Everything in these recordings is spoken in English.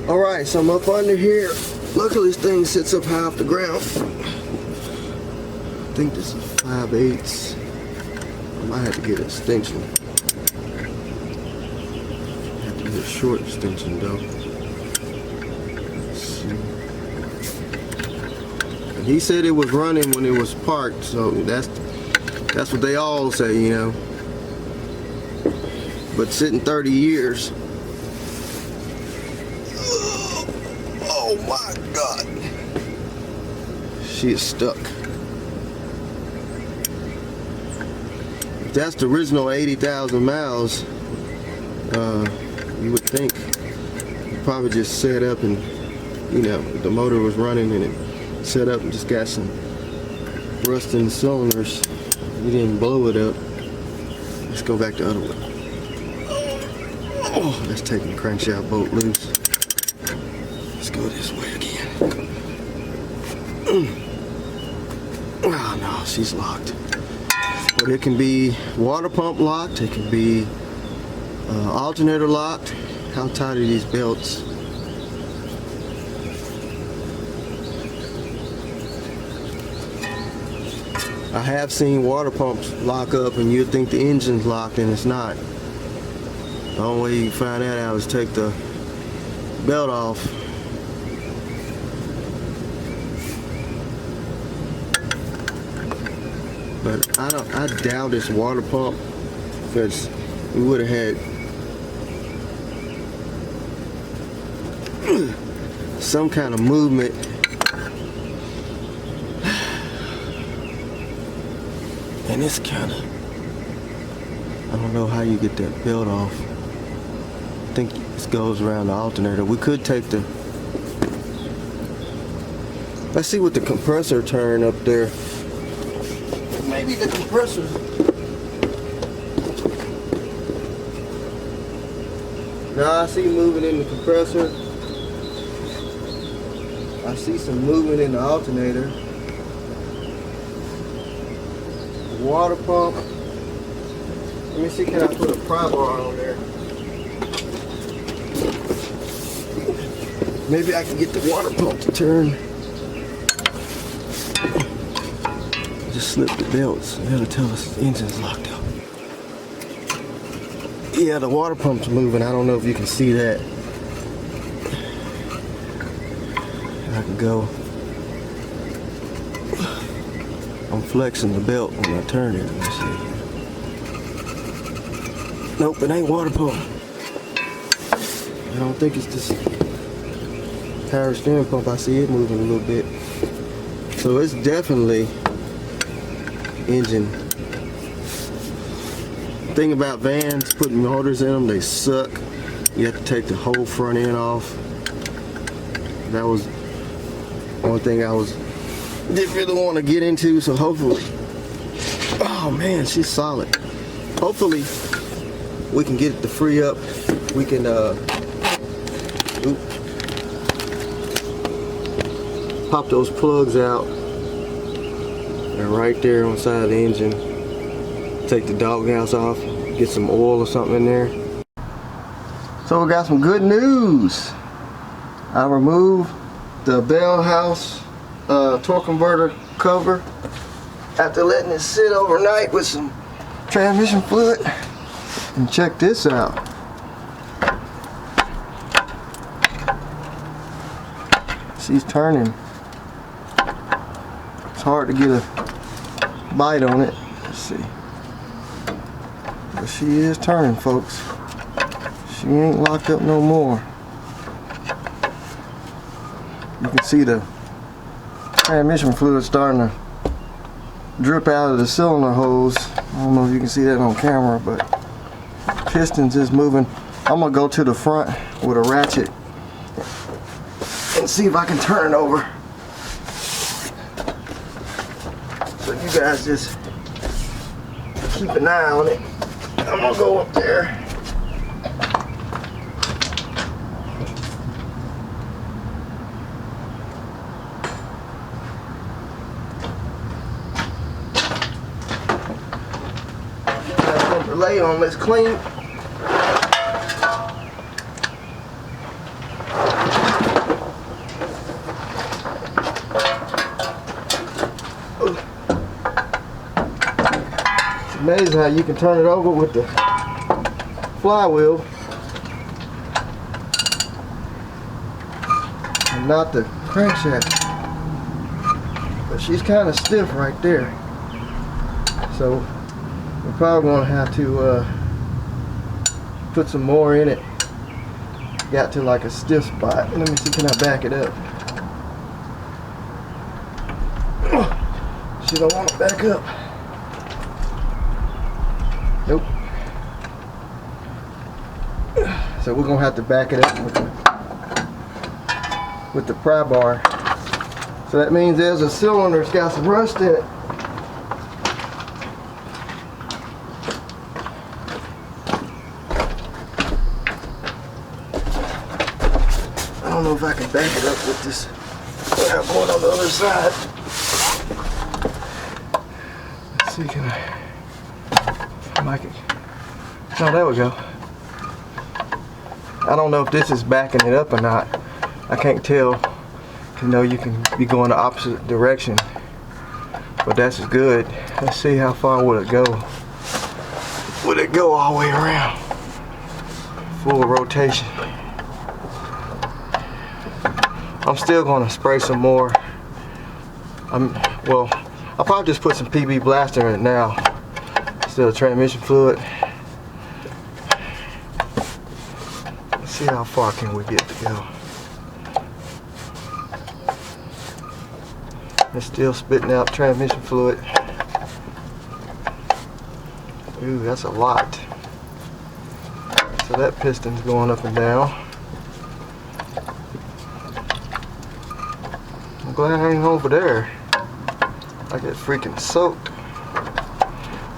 Alright, so I'm up under here. Luckily this thing sits up high off the ground. I think this is 5/8. I might have to get an extension. Have to get a short extension though. Let's see. And he said it was running when it was parked, so that's what they all say, you know. But sitting 30 years. Oh my God. She is stuck. If that's the original 80,000 miles, you would think you probably just set up and, you know, the motor was running and it set up and just got some rust in the cylinders. You didn't blow it up. Let's go back the other way. Oh, that's taking the crankshaft bolt loose. Let's go this way again. Oh no, she's locked. But it can be water pump locked, it can be alternator locked. How tight are these belts? I have seen water pumps lock up and you'd think the engine's locked and it's not. The only way you can find that out is take the belt off. But I doubt it's water pump, because we would have had some kind of movement. And it's kind of, I don't know how you get that belt off. I think this goes around the alternator. We could take the, let's see what the compressor turn up there. Maybe the compressor. Now I see movement in the compressor. I see some movement in the alternator. Water pump. Let me see, can I put a pry bar on there? Maybe I can get the water pump to turn. Just slip the belts. That'll tell us the engine's locked up. Yeah, the water pump's moving. I don't know if you can see that. I can go. I'm flexing the belt when I turn it. Let me see. Nope, it ain't water pump. I don't think it's this power steering pump. I see it moving a little bit. So it's definitely engine. The thing about vans, putting motors in them, they suck. You have to take the whole front end off. That was one thing I didn't really want to get into, so hopefully, oh man, she's solid. Hopefully we can get it to free up. We can pop those plugs out. They're right there on the side of the engine. Take the doghouse off, get some oil or something in there. So we got some good news. I removed the bell house torque converter cover after letting it sit overnight with some transmission fluid. And check this out. She's turning. It's hard to get a bite on it. Let's see. But she is turning, folks. She ain't locked up no more. You can see the transmission fluid starting to drip out of the cylinder hose. I don't know if you can see that on camera, but pistons is moving. I'm gonna go to the front with a ratchet and see if I can turn it over. So you guys just keep an eye on it. I'm gonna go up there. Lay on, let's clean. is how you can turn it over with the flywheel and not the crankshaft. But she's kind of stiff right there, so we're probably going to have to put some more in it. Got to like a stiff spot. Let me see, can I back it up? She don't want to back up. Nope. So we're gonna have to back it up with the pry bar. So that means there's a cylinder that's got some rust in it. I don't know if I can back it up with this. What I have going on the other side. Let's see, can I make it? Oh, there we go. I don't know if this is backing it up or not. I can't tell. You know, you can be going the opposite direction, but that's good. Let's see how far would it go. Would it go all the way around? Full rotation. I'm still gonna spray some more. Well, I'll probably just put some PB Blaster in it now instead of transmission fluid. Let's see how far can we get to go. It's still spitting out transmission fluid. Ooh, that's a lot. So that piston's going up and down. I'm glad I ain't over there. I get freaking soaked.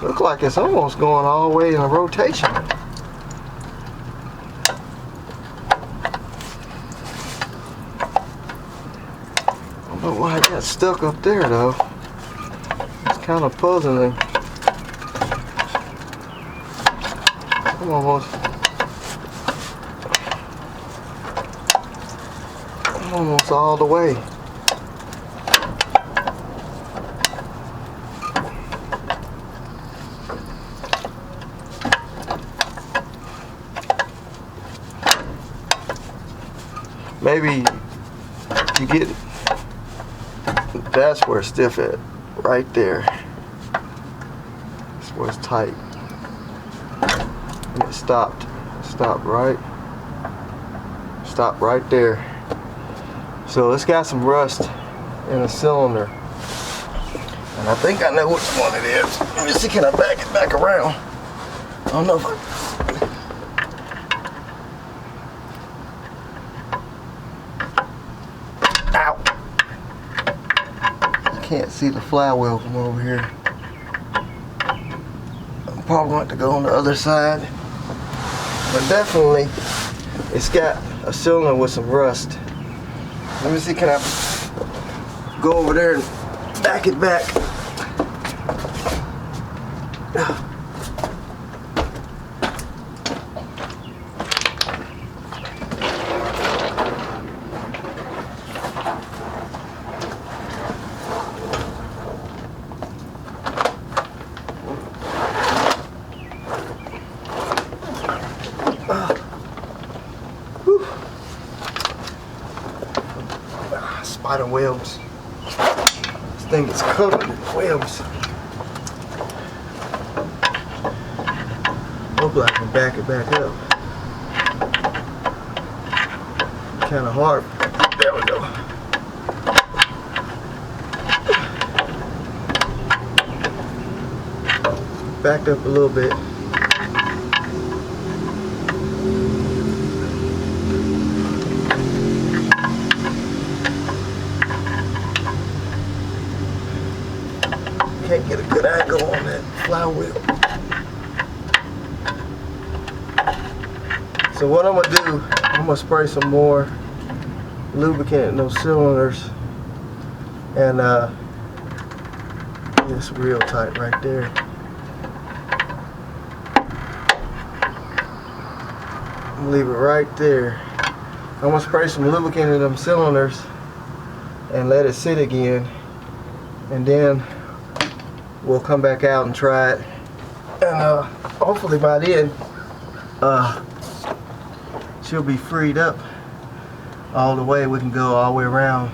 Look like it's almost going all the way in a rotation. I don't know why I got stuck up there though. It's kind of puzzling. I'm almost all the way. Maybe you get it. That's where it's stiff at, right there. That's where it's tight. And it stopped. It stopped right there. So it's got some rust in the cylinder. And I think I know which one it is. Let me see, can I back it back around? I don't know if I... Can't see the flywheel from over here. I'm probably going to go on the other side, but definitely it's got a cylinder with some rust. Let me see, can I go over there and back it back? Spider webs. This thing is covered in webs. Hopefully I can back it back up. Kind of hard. There we go. Backed up a little bit. Can't get a good angle on that flywheel. So what I'm gonna do, I'm gonna spray some more lubricant in those cylinders, and it's real tight right there. I'm gonna leave it right there. I'm gonna spray some lubricant in them cylinders and let it sit again, and then we'll come back out and try it And hopefully by then she'll be freed up all the way. We can go all the way around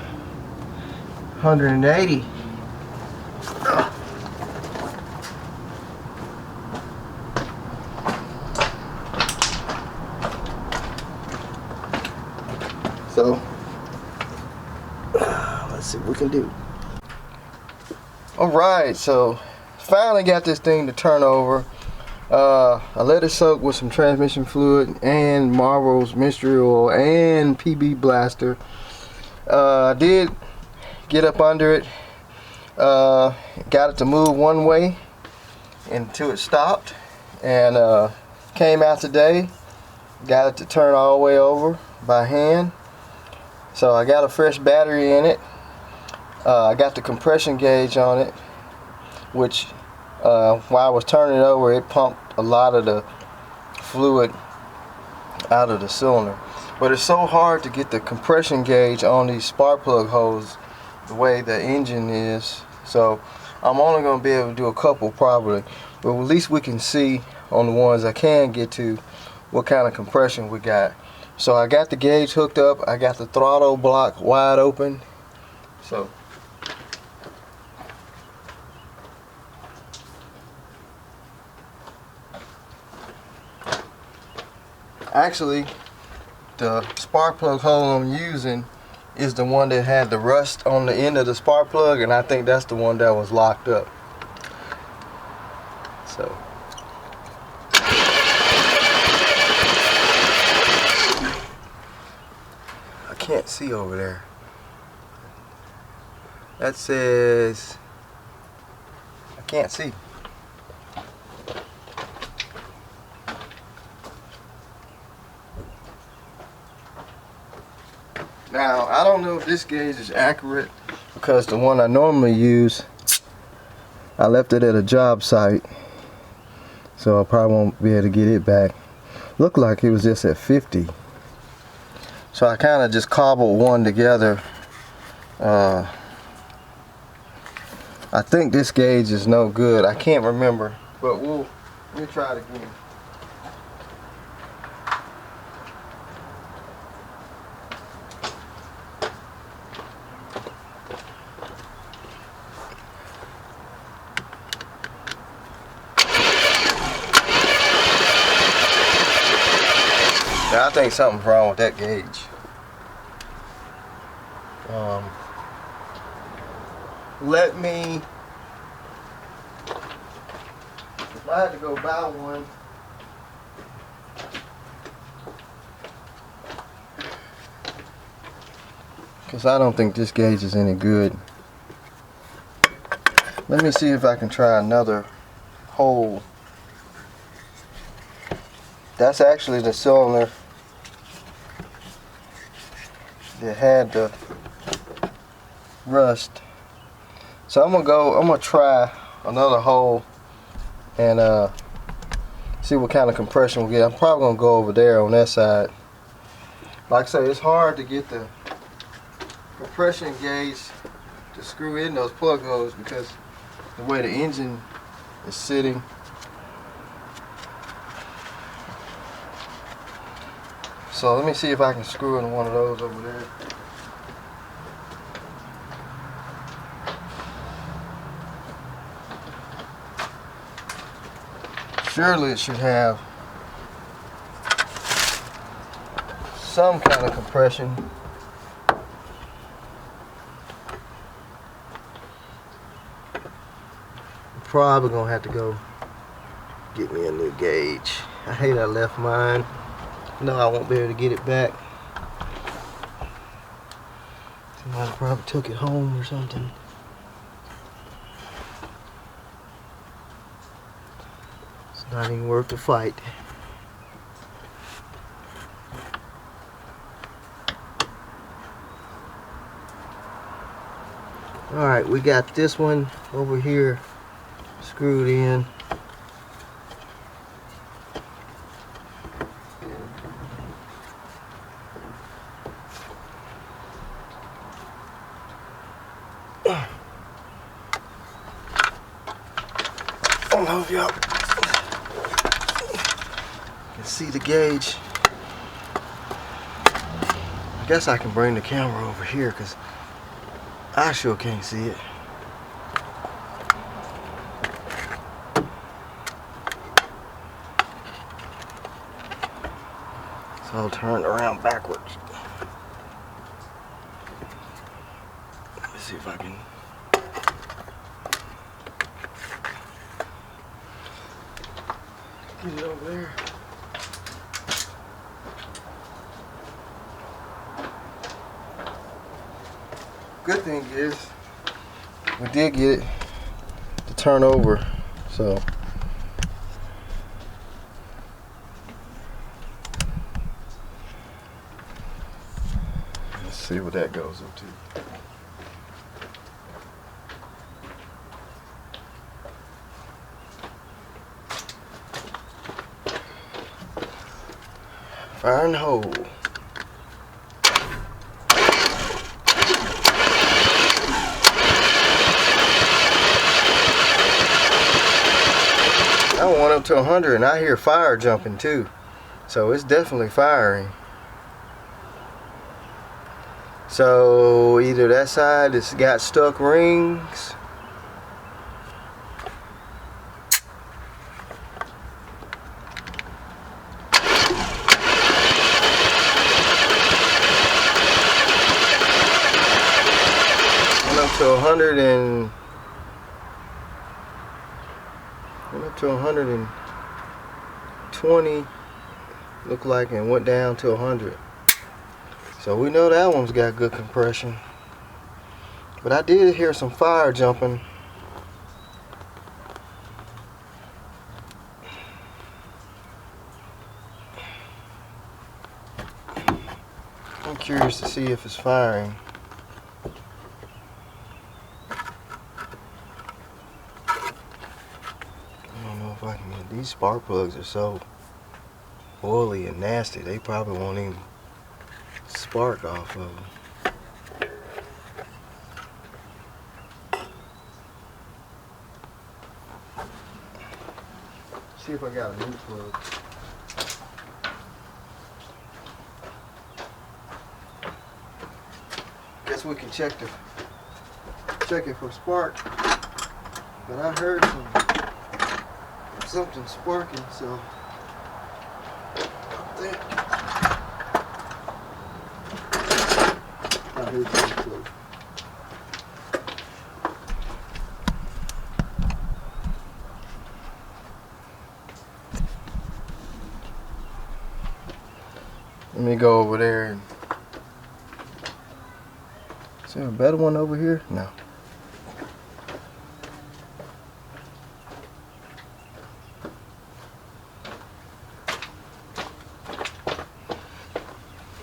180. So let's see what we can do. Alright, so finally got this thing to turn over. I let it soak with some transmission fluid and Marlboro's mystery oil and PB blaster. I did get up under it, got it to move one way until it stopped, and came out today, got it to turn all the way over by hand. So I got a fresh battery in it. I got the compression gauge on it, which while I was turning it over, it pumped a lot of the fluid out of the cylinder. But it's so hard to get the compression gauge on these spark plug holes the way the engine is. So I'm only going to be able to do a couple probably, but at least we can see on the ones I can get to what kind of compression we got. So I got the gauge hooked up, I got the throttle block wide open. So actually the spark plug hole I'm using is the one that had the rust on the end of the spark plug, and I think that's the one that was locked up. So I can't see over there. That says I can't see. Now, I don't know if this gauge is accurate because the one I normally use, I left it at a job site, so I probably won't be able to get it back. Looked like it was just at 50. So I kind of just cobbled one together. I think this gauge is no good. I can't remember, but let me try it again. I think something's wrong with that gauge. Let me, if I had to go buy one, because I don't think this gauge is any good. Let me see if I can try another hole. That's actually the cylinder that had the rust. So I'm gonna try another hole and see what kind of compression we get. I'm probably gonna go over there on that side. Like I say, it's hard to get the compression gauge to screw in those plug holes because the way the engine is sitting. So let me see if I can screw in one of those over there. Surely it should have some kind of compression. I'm probably gonna have to go get me a new gauge. I hate I left mine. No, I won't be able to get it back. Somebody probably took it home or something. It's not even worth the fight. Alright, we got this one over here screwed in. I don't know if y'all see the gauge. I guess I can bring the camera over here because I sure can't see it. So I'll turn it around backwards. Let me see if I can. Get it over there. Good thing is we did get it to turn over, so let's see what that goes up to. Fire in the hole. I went up to 100 and I hear fire jumping too. So it's definitely firing. So either that side has got stuck rings. Went up to 120, looked like, and went down to 100. So we know that one's got good compression. But I did hear some fire jumping. I'm curious to see if it's firing. I don't know if I can get these spark plugs are so oily and nasty, they probably won't even spark off of them. See if I got a new plug. Guess we can check it for spark. But I heard something sparking, so I think I heard something too. Let me go over there and is there a better one over here? No.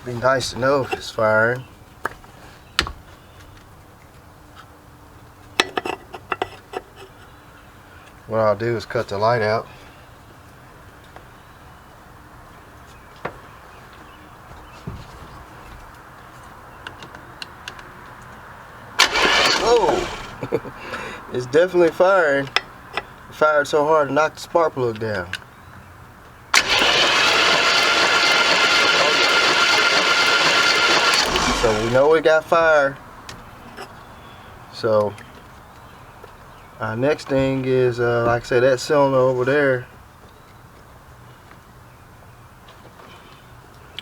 Be nice to know if it's firing. What I'll do is cut the light out. Oh! It's definitely firing. It fired so hard it knocked the spark plug down. So we know it got fire. So our next thing is, like I said, that cylinder over there.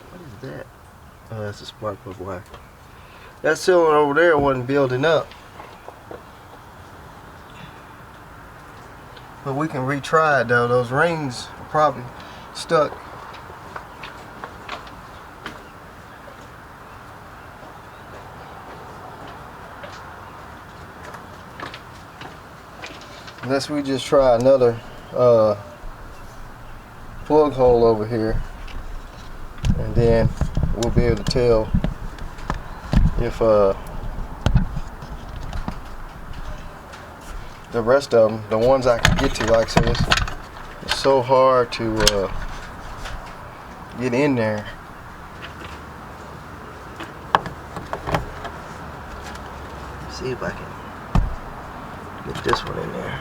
What is that? Oh, that's a spark plug wire. That cylinder over there wasn't building up. But we can retry it though. Those rings are probably stuck. Unless we just try another plug hole over here, and then we'll be able to tell if the rest of them, the ones I can get to, like I said, it's so hard to get in there. See if I can get this one in there.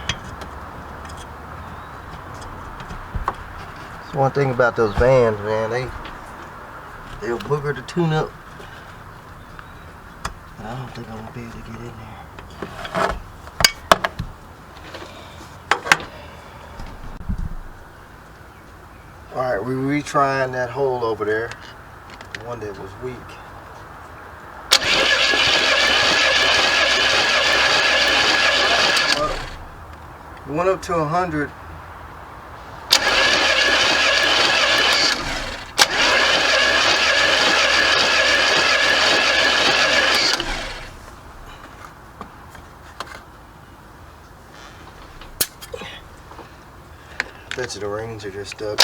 That's one thing about those vans, man. They'll booger the tune up. But I don't think I'm gonna be able to get in there. Alright, we're retrying that hole over there. The one that was weak. We went up to 100. Bet you the rings are just stuck.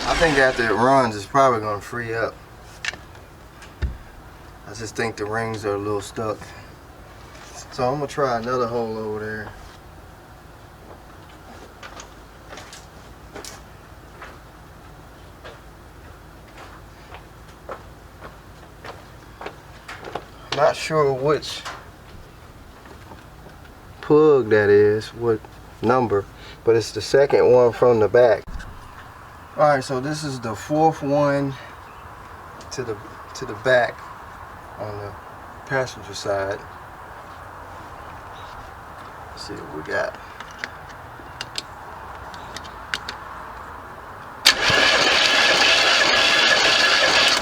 I think after it runs, it's probably going to free up. I just think the rings are a little stuck. So I'm going to try another hole over there. Not sure which plug that is, what number, but it's the second one from the back. Alright, so this is the fourth one to the back on the passenger side. Let's see what we got.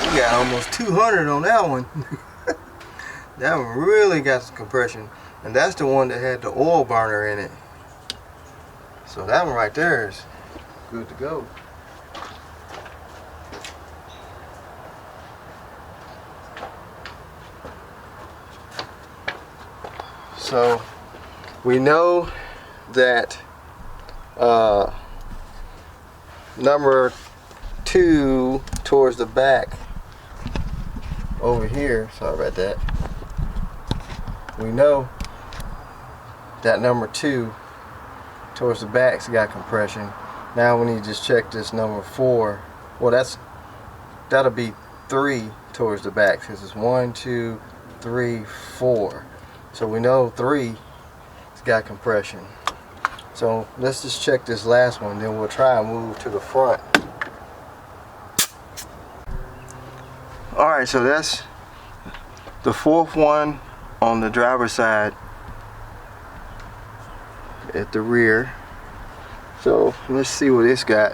We got almost 200 on that one. That one really got some compression, and that's the one that had the oil burner in it. So that one right there is good to go. So we know that number 2 towards the back over here, sorry about that. We know that number 2 towards the back's got compression. Now we need to just check this number 4. Well, that'll be 3 towards the back, because it's 1, 2, 3, 4. So we know 3's got compression. So let's just check this last one, then we'll try and move to the front. Alright, so that's the 4th one on the driver's side at the rear. So let's see what it's got.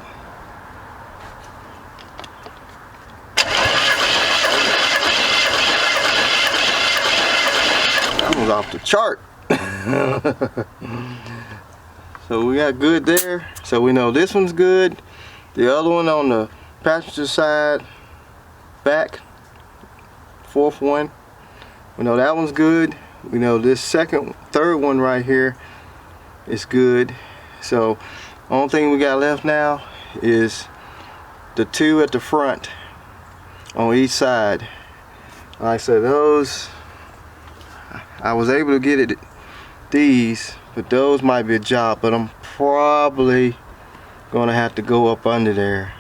That was off the chart. So we got good there. So we know this one's good. The other one on the passenger side back, 4th one, we know that one's good. We know this third one right here is good. So only thing we got left now is the 2 at the front on each side. Like I said, those I was able to get these, but those might be a job, but I'm probably gonna have to go up under there,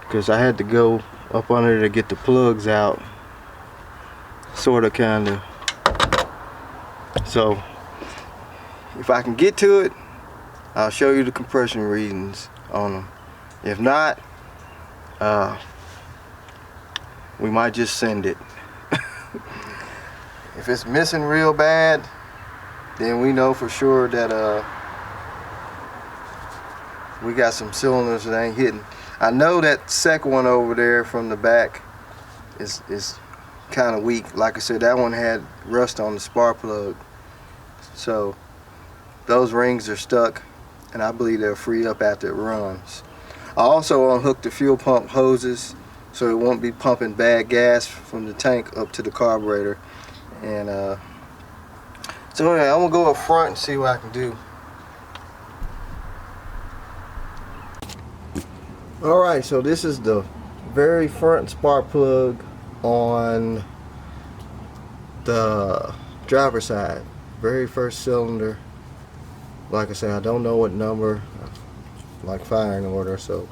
because I had to go up under there to get the plugs out, sorta, kinda. So if I can get to it, I'll show you the compression readings on them. If not, we might just send it. If it's missing real bad, then we know for sure that we got some cylinders that ain't hitting. I know that second one over there from the back is kind of weak. Like I said, that one had rust on the spark plug. So those rings are stuck, and I believe they'll free up after it runs. I also unhooked the fuel pump hoses so it won't be pumping bad gas from the tank up to the carburetor. And so anyway, I'm gonna go up front and see what I can do. Alright, so this is the very front spark plug on the driver's side. Very first cylinder. Like I said, I don't know what number, like firing order, so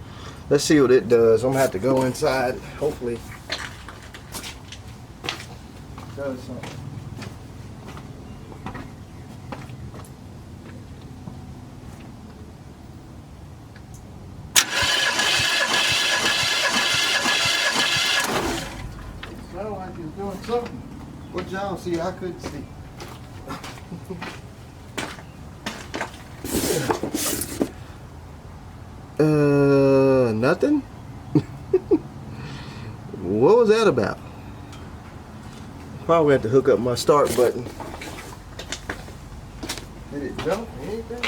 let's see what it does. I'm gonna have to go inside, hopefully. does something. It sounded like it was doing something. What y'all see, I couldn't see. Nothing? What was that about? Probably have to hook up my start button. Did it jump or anything?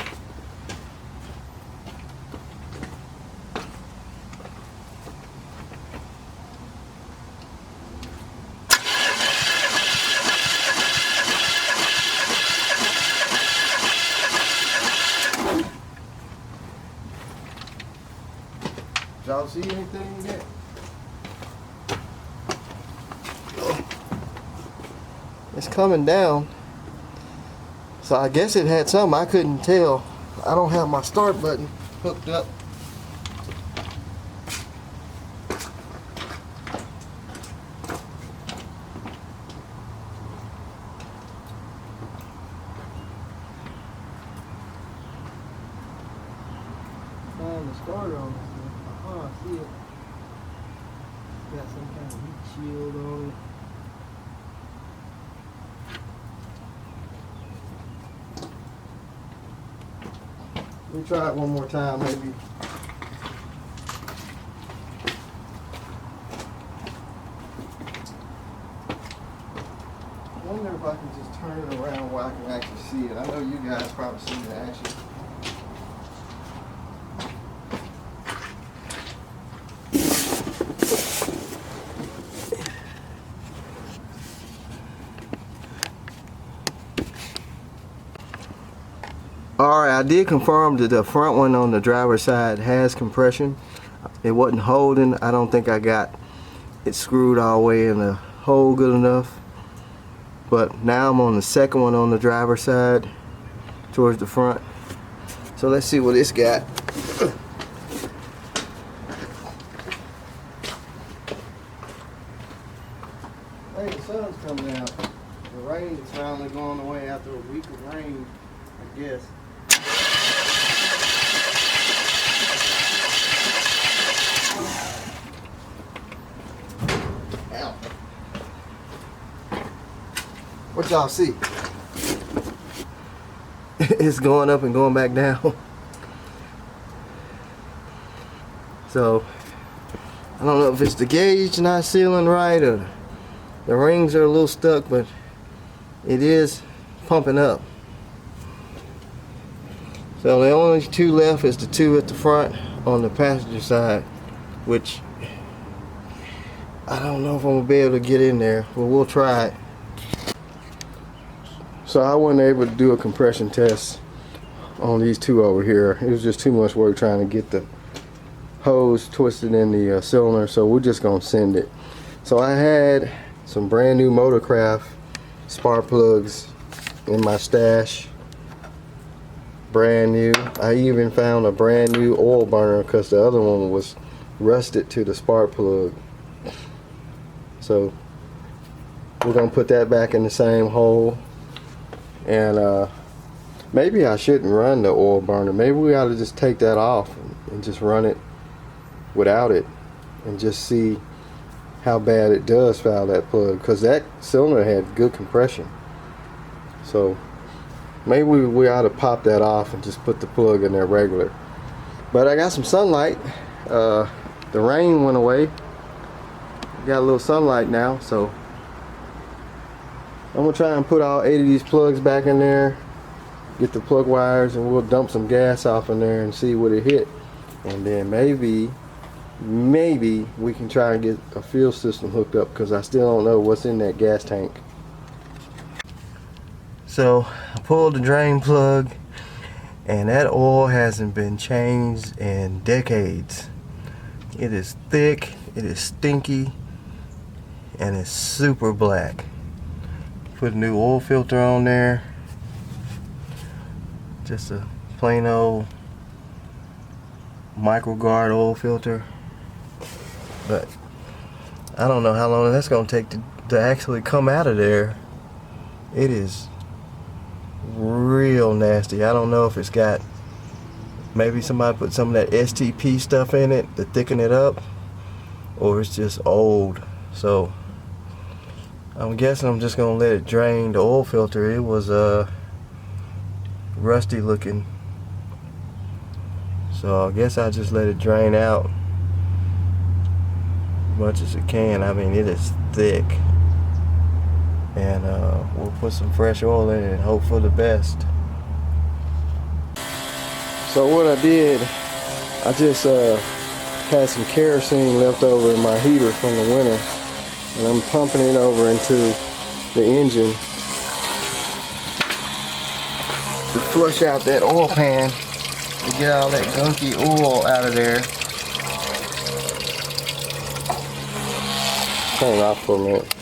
Did y'all see anything yet? It's coming down. So I guess it had some, I couldn't tell. I don't have my start button hooked up. Find the starter on this thing. I see it. Got some kind of heat shield on it. Let me try it one more time, maybe. I wonder if I can just turn it around where I can actually see it. I know you guys probably see the action. Alright, I did confirm that the front one on the driver's side has compression. It wasn't holding. I don't think I got it screwed all the way in the hole good enough. But now I'm on the second one on the driver's side towards the front. So let's see what it's got. Hey, the sun's coming out. The rain is finally going away after a week of rain, I guess. Ow. What y'all see? It's going up and going back down. So I don't know if it's the gauge not sealing right or the rings are a little stuck, but it is pumping up. So the only two left is the two at the front on the passenger side, which I don't know if I'm gonna be able to get in there, but we'll try it. So I wasn't able to do a compression test on these two over here. It was just too much work trying to get the hose twisted in the cylinder, so we're just gonna send it. So I had some brand new Motorcraft spark plugs in my stash. Brand new. I even found a brand new oil burner because the other one was rusted to the spark plug. So we're gonna put that back in the same hole. And maybe I shouldn't run the oil burner. Maybe we ought to just take that off and just run it without it and just see how bad it does foul that plug, because that cylinder had good compression. So maybe we ought to pop that off and just put the plug in there regular. But I got some sunlight. The rain went away. Got a little sunlight now, so I'm gonna try and put all 8 of these plugs back in there, get the plug wires, and we'll dump some gas off in there and see what it hit. And then maybe we can try and get a fuel system hooked up, because I still don't know what's in that gas tank. So I pulled the drain plug, and that oil hasn't been changed in decades. It is thick, it is stinky, and it's super black. Put a new oil filter on there. Just a plain old MicroGuard oil filter. But I don't know how long that's gonna take to to actually come out of there, it is real nasty. I don't know if it's got, maybe somebody put some of that STP stuff in it to thicken it up, or it's just old. So I'm guessing I'm just gonna let it drain the oil filter. It was rusty looking, so I guess I'll just let it drain out as much as it can. I mean, it is thick, and we'll put some fresh oil in it and hope for the best. So what I did, I just had some kerosene left over in my heater from the winter, and I'm pumping it over into the engine to flush out that oil pan, to get all that gunky oil out of there. Turn it off for a minute,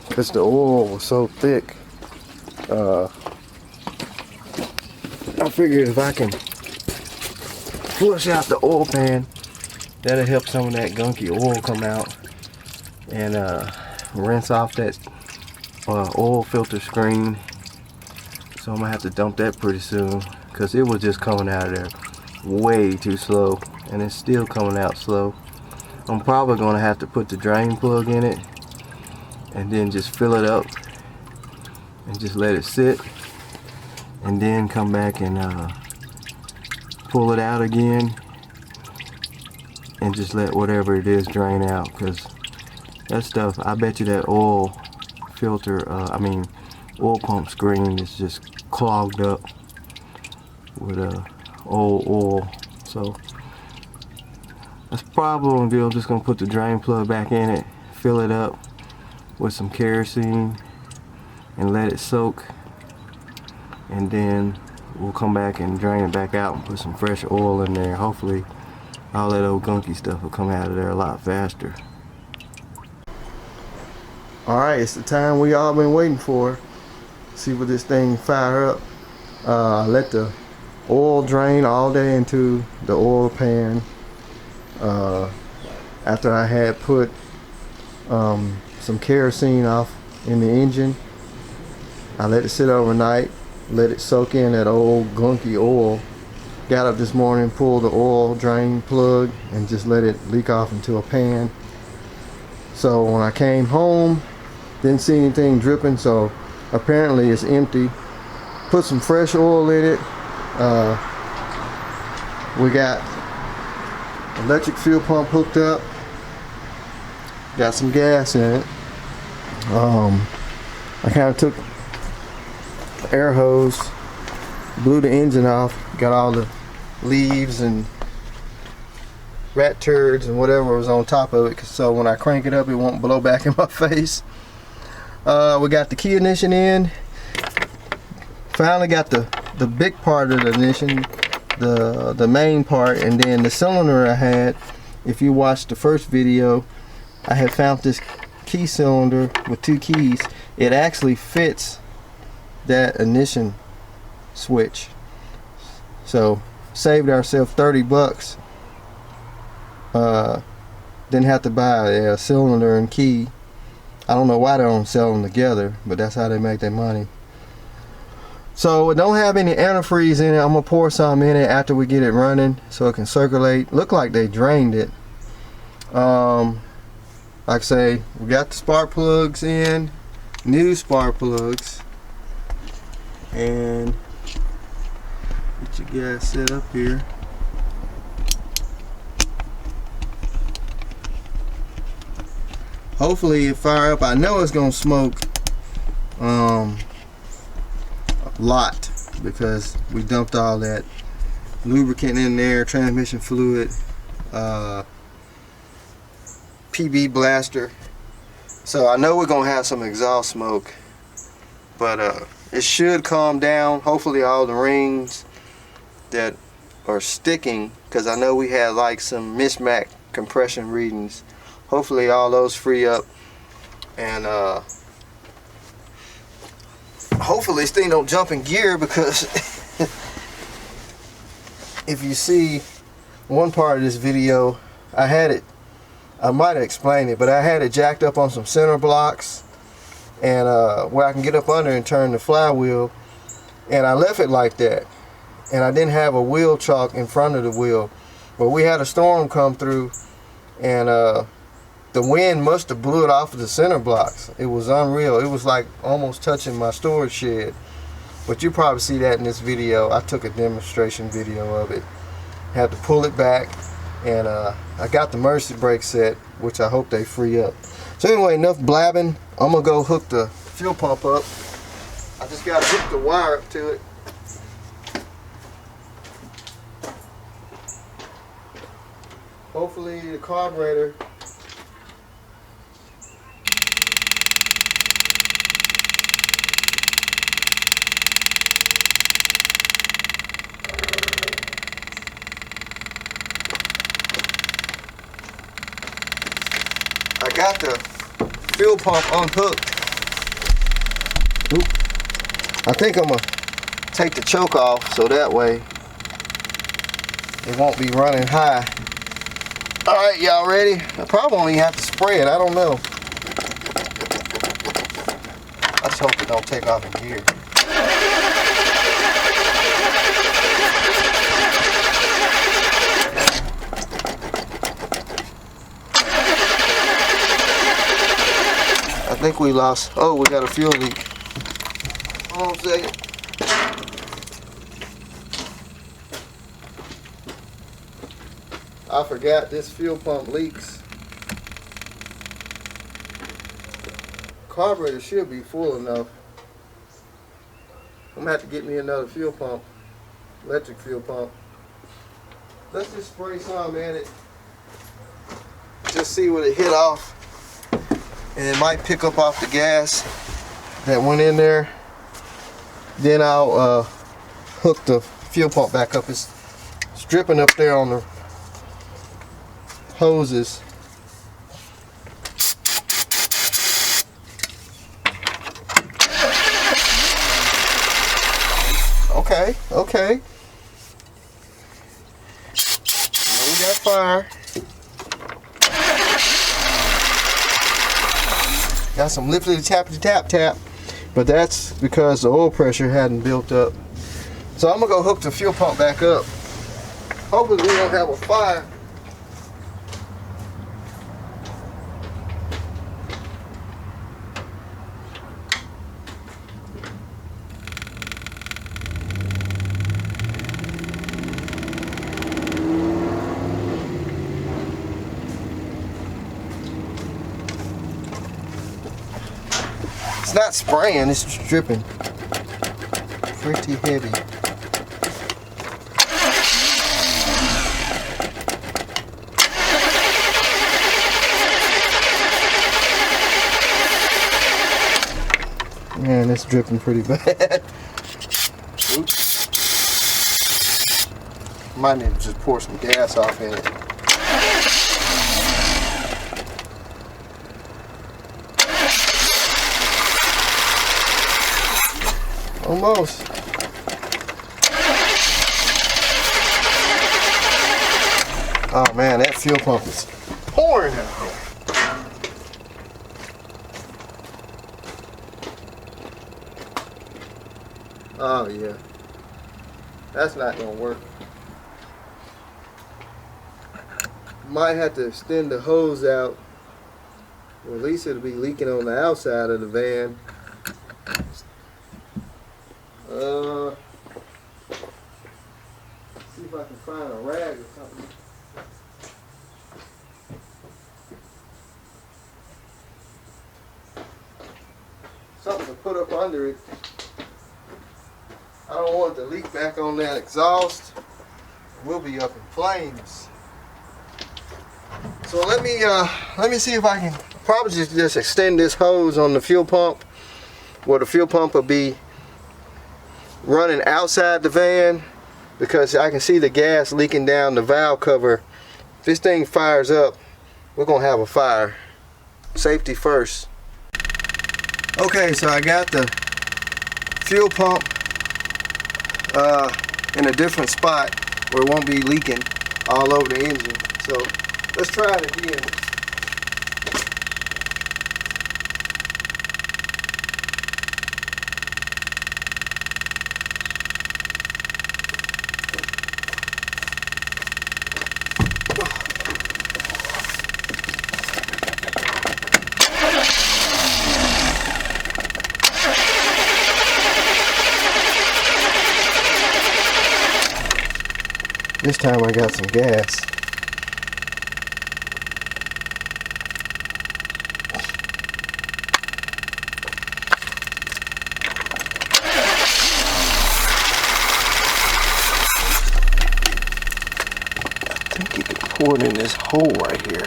because the oil was so thick. I figured if I can flush out the oil pan, that'll help some of that gunky oil come out, and rinse off that oil filter screen. So I'm gonna have to dump that pretty soon, because it was just coming out of there way too slow, and it's still coming out slow. I'm probably gonna have to put the drain plug in it and then just fill it up and just let it sit, and then come back and pull it out again and just let whatever it is drain out, because that stuff, I bet you that oil filter, oil pump screen is just clogged up with old oil. So that's probably what I'm gonna do. I'm just gonna put the drain plug back in it, fill it up with some kerosene, and let it soak, and then we'll come back and drain it back out and put some fresh oil in there. Hopefully all that old gunky stuff will come out of there a lot faster. Alright, it's the time we all been waiting for. See what this thing fire up. Let the oil drain all day into the oil pan. After I had put some kerosene off in the engine, I let it sit overnight, let it soak in that old gunky oil. Got up this morning, pulled the oil drain plug, and just let it leak off into a pan. So when I came home, didn't see anything dripping, so apparently it's empty. Put some fresh oil in it. We got electric fuel pump hooked up, got some gas in it. I kind of took the air hose, blew the engine off, got all the leaves and rat turds and whatever was on top of it, so when I crank it up it won't blow back in my face. We got the key ignition in. Finally got the big part of the ignition, the main part, and then the cylinder I had. If you watched the first video, I had found this key cylinder with 2 keys. It actually fits that ignition switch, so saved ourselves 30 bucks. Didn't have to buy a cylinder and key. I don't know why they don't sell them together, but that's how they make their money. So it don't have any antifreeze in it. I'm gonna pour some in it after we get it running so it can circulate. Look like they drained it. Like I say, we got the spark plugs in, new spark plugs, and get your gas set up here. Hopefully it fire up. I know it's gonna smoke a lot because we dumped all that lubricant in there, transmission fluid, PB blaster. So I know we're gonna have some exhaust smoke, but it should calm down. Hopefully all the rings that are sticking, because I know we had like some mismatch compression readings, hopefully all those free up, and hopefully this thing don't jump in gear, because if you see one part of this video, I had it I might have explained it, but I had it jacked up on some center blocks, and where I can get up under and turn the flywheel, and I left it like that, and I didn't have a wheel chock in front of the wheel, but we had a storm come through, and the wind must have blew it off of the center blocks. It was unreal. It was like almost touching my storage shed, but you probably see that in this video. I took a demonstration video of it. Had to pull it back, and I got the emergency brake set, which I hope they free up. So anyway, enough blabbing. I'm gonna go hook the fuel pump up. I just gotta hook the wire up to it. Hopefully the carburetor I got the fuel pump unhooked. Oop. I think I'm gonna take the choke off so that way it won't be running high. Alright, y'all ready? I probably won't even have to spray it, I don't know. Let's hope it don't take off in gear. I think we lost. Oh, we got a fuel leak. Hold on a second. I forgot this fuel pump leaks. Carburetor should be full enough. I'm gonna have to get me another fuel pump, electric fuel pump. Let's just spray some in it. Just see what it hit off. And it might pick up off the gas that went in there. Then I'll hook the fuel pump back up. It's dripping up there on the hoses. Okay, okay. Now we got fire. Got some lippity tappity tap tap, but that's because the oil pressure hadn't built up. So I'm gonna go hook the fuel pump back up. Hopefully we don't have a fire. It's not spraying, it's dripping. Pretty heavy. Man, it's dripping pretty bad. Oops. Might need to just pour some gas off in it. Almost. Oh man, that fuel pump is pouring out there. Oh yeah. That's not gonna work. Might have to extend the hose out. Or at least it'll be leaking on the outside of the van. See if I can find a rag or something. Something to put up under it. I don't want it to leak back on that exhaust. We'll be up in flames. So let me see if I can probably just extend this hose on the fuel pump, where the fuel pump will be running outside the van, because I can see the gas leaking down the valve cover. If this thing fires up, we're gonna have a fire. Safety first. Okay, so I got the fuel pump in a different spot where it won't be leaking all over the engine. So let's try it again. This time I got some gas. I think you could pour it in this hole right here.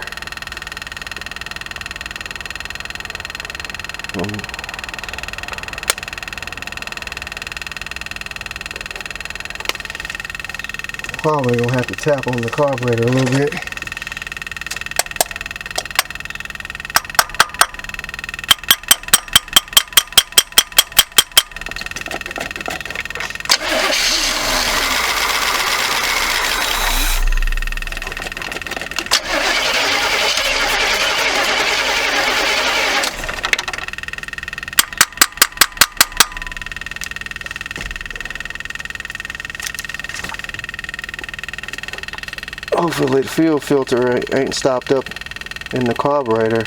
Probably gonna have to tap on the carburetor a little bit. Hopefully the fuel filter ain't stopped up in the carburetor.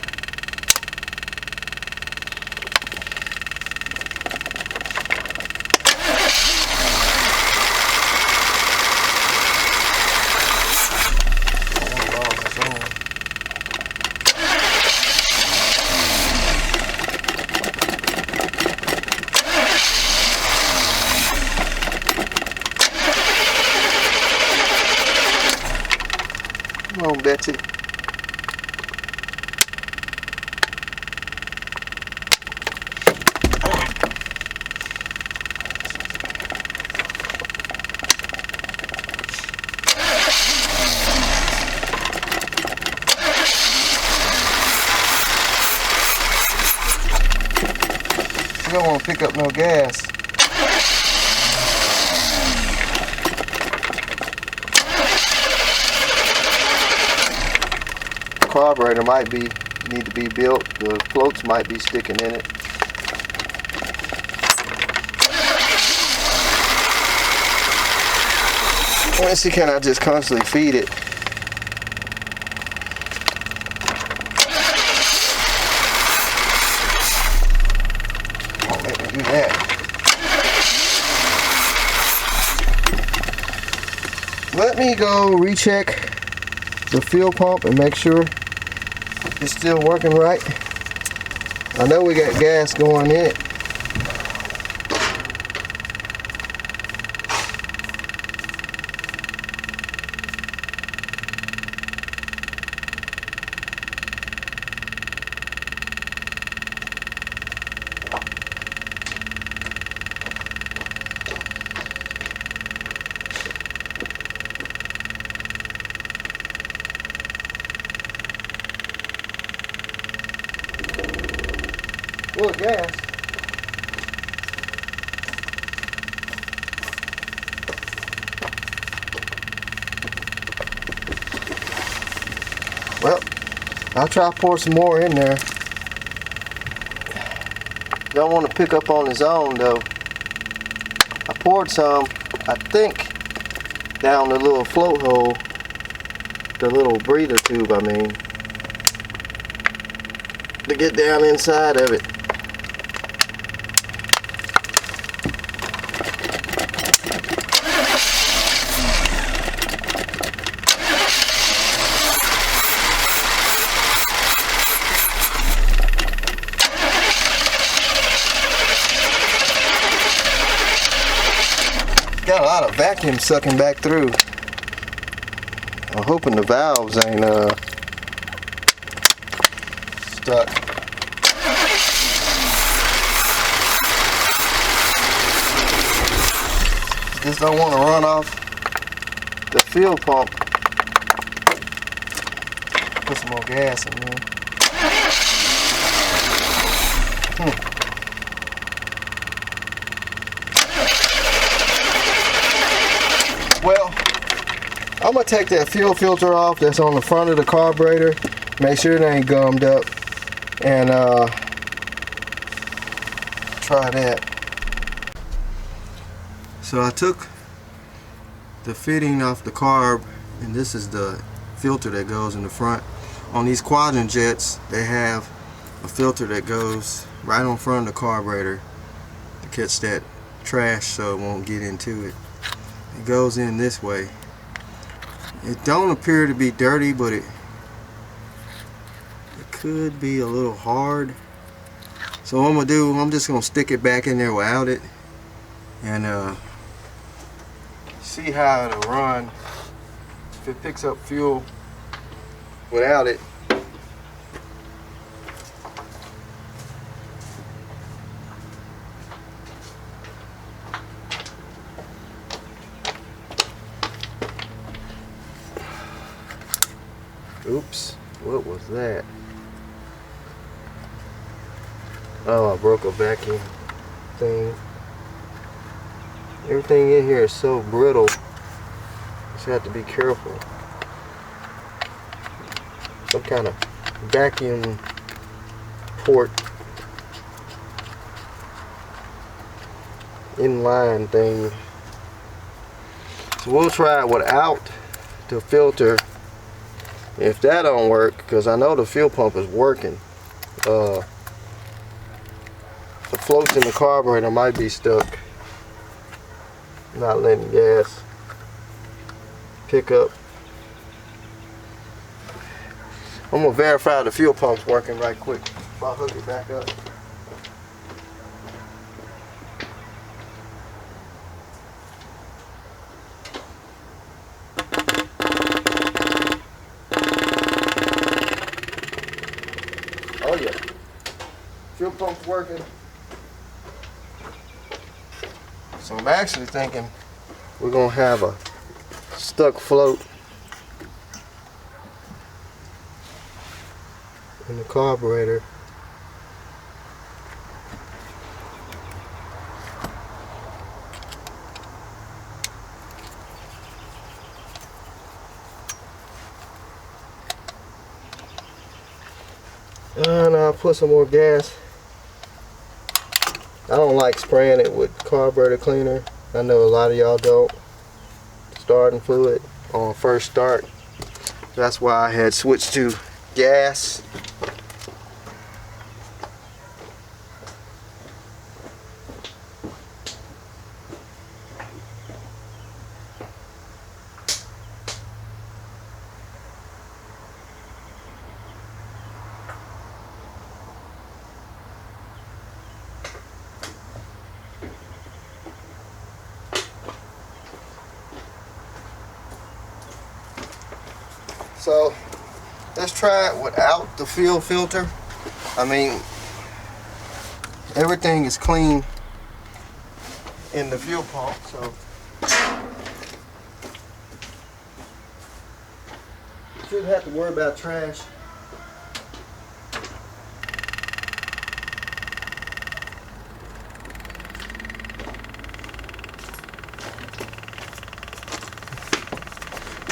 Come on, Betsy. You don't want to pick up no gas. Carburetor might need to be built. The floats might be sticking in it. Let's see, can I just constantly feed it? Won't let me do that. Let me go recheck the fuel pump and make sure it's still working right. I know we got gas going in it. Full of gas. Well, I'll try to pour some more in there. Don't want to pick up on his own though. I poured some, I think, down the little float hole, the little breather tube, I mean, to get down inside of it. Got a lot of vacuum sucking back through. I'm hoping the valves ain't stuck. Just don't want to run off the fuel pump. Put some more gas in there. Well, I'm going to take that fuel filter off that's on the front of the carburetor. Make sure it ain't gummed up. And try that. So I took the fitting off the carb, and this is the filter that goes in the front. On these quadrant jets, they have a filter that goes right on front of the carburetor to catch that trash so it won't get into it. It goes in this way, It don't appear to be dirty, but it could be a little hard. So what I'm gonna do, I'm just gonna stick it back in there without it and see how it'll run. If it picks up fuel without it. Oops, what was that? Oh, I broke a vacuum thing. Everything in here is so brittle. Just have to be careful. Some kind of vacuum port inline thing. So we'll try it without the filter. If that don't work, because I know the fuel pump is working, the floats in the carburetor might be stuck, not letting gas pick up. I'm gonna verify the fuel pump's working right quick if I hook it back up. Oh yeah, fuel pump's working. So I'm actually thinking we're gonna have a stuck float in the carburetor. And I'll put some more gas. I don't like spraying it with carburetor cleaner. I know a lot of y'all don't. Starting fluid on first start. That's why I had switched to gas. So let's try it without the fuel filter. I mean, everything is clean in the fuel pump, so shouldn't have to worry about trash.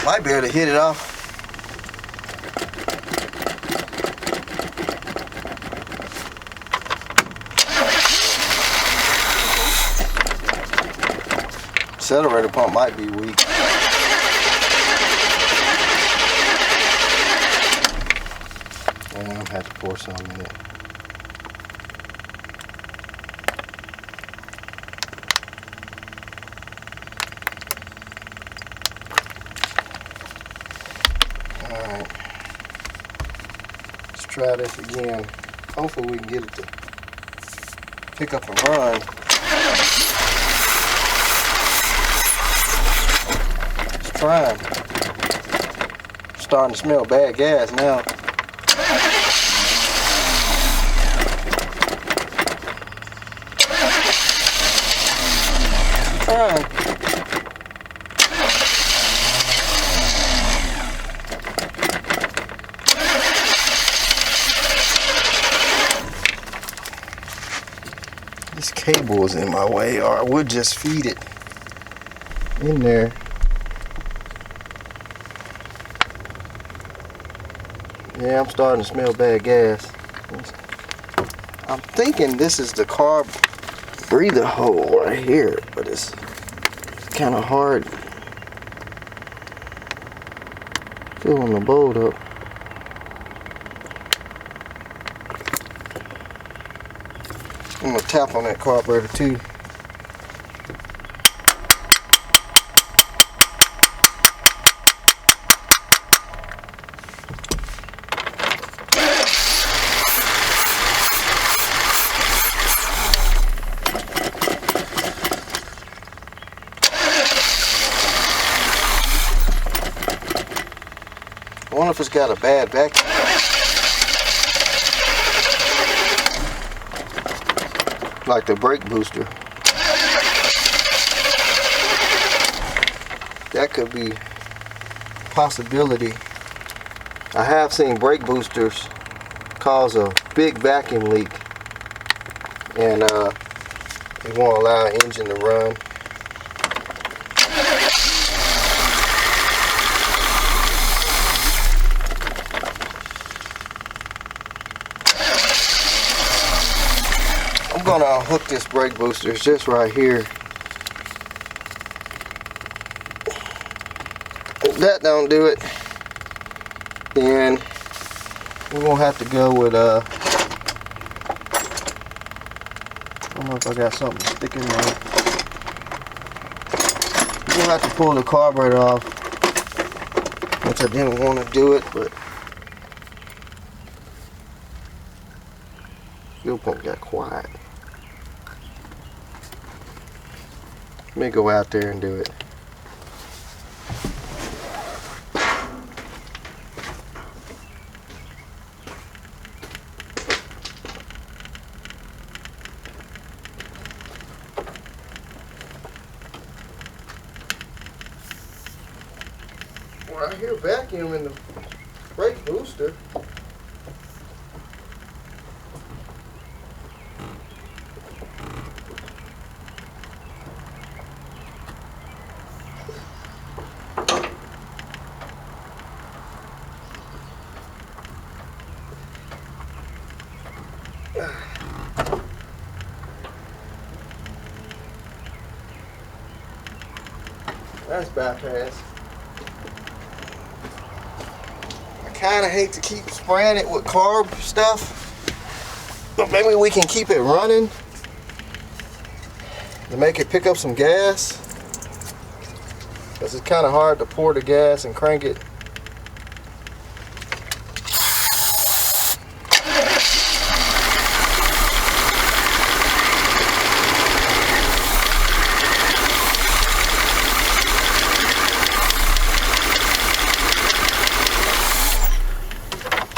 Might be able to hit it off. Accelerator pump might be weak. And I'm gonna have to pour some in it. Alright. Let's try this again. Hopefully we can get it to pick up and run. Trying. Starting to smell bad gas now. Trying. This cable is in my way, or I would just feed it in there. Yeah, I'm starting to smell bad gas. I'm thinking this is the carb breather hole right here, but it's kind of hard filling the bolt up. I'm gonna tap on that carburetor too. wonder if it's got a bad vacuum. Like the brake booster. That could be a possibility. I have seen brake boosters cause a big vacuum leak, and it won't allow an engine to run. I'm gonna hook this brake booster. It's just right here. If that don't do it, then we're gonna have to go with I don't know if I got something sticking there. We're gonna have to pull the carburetor off, which I didn't want to do it, but fuel pump got quiet. Let me go out there and do it. Well, I hear vacuum in the brake booster. That's bypass. I kind of hate to keep spraying it with carb stuff, but maybe we can keep it running to make it pick up some gas, because it's kind of hard to pour the gas and crank it.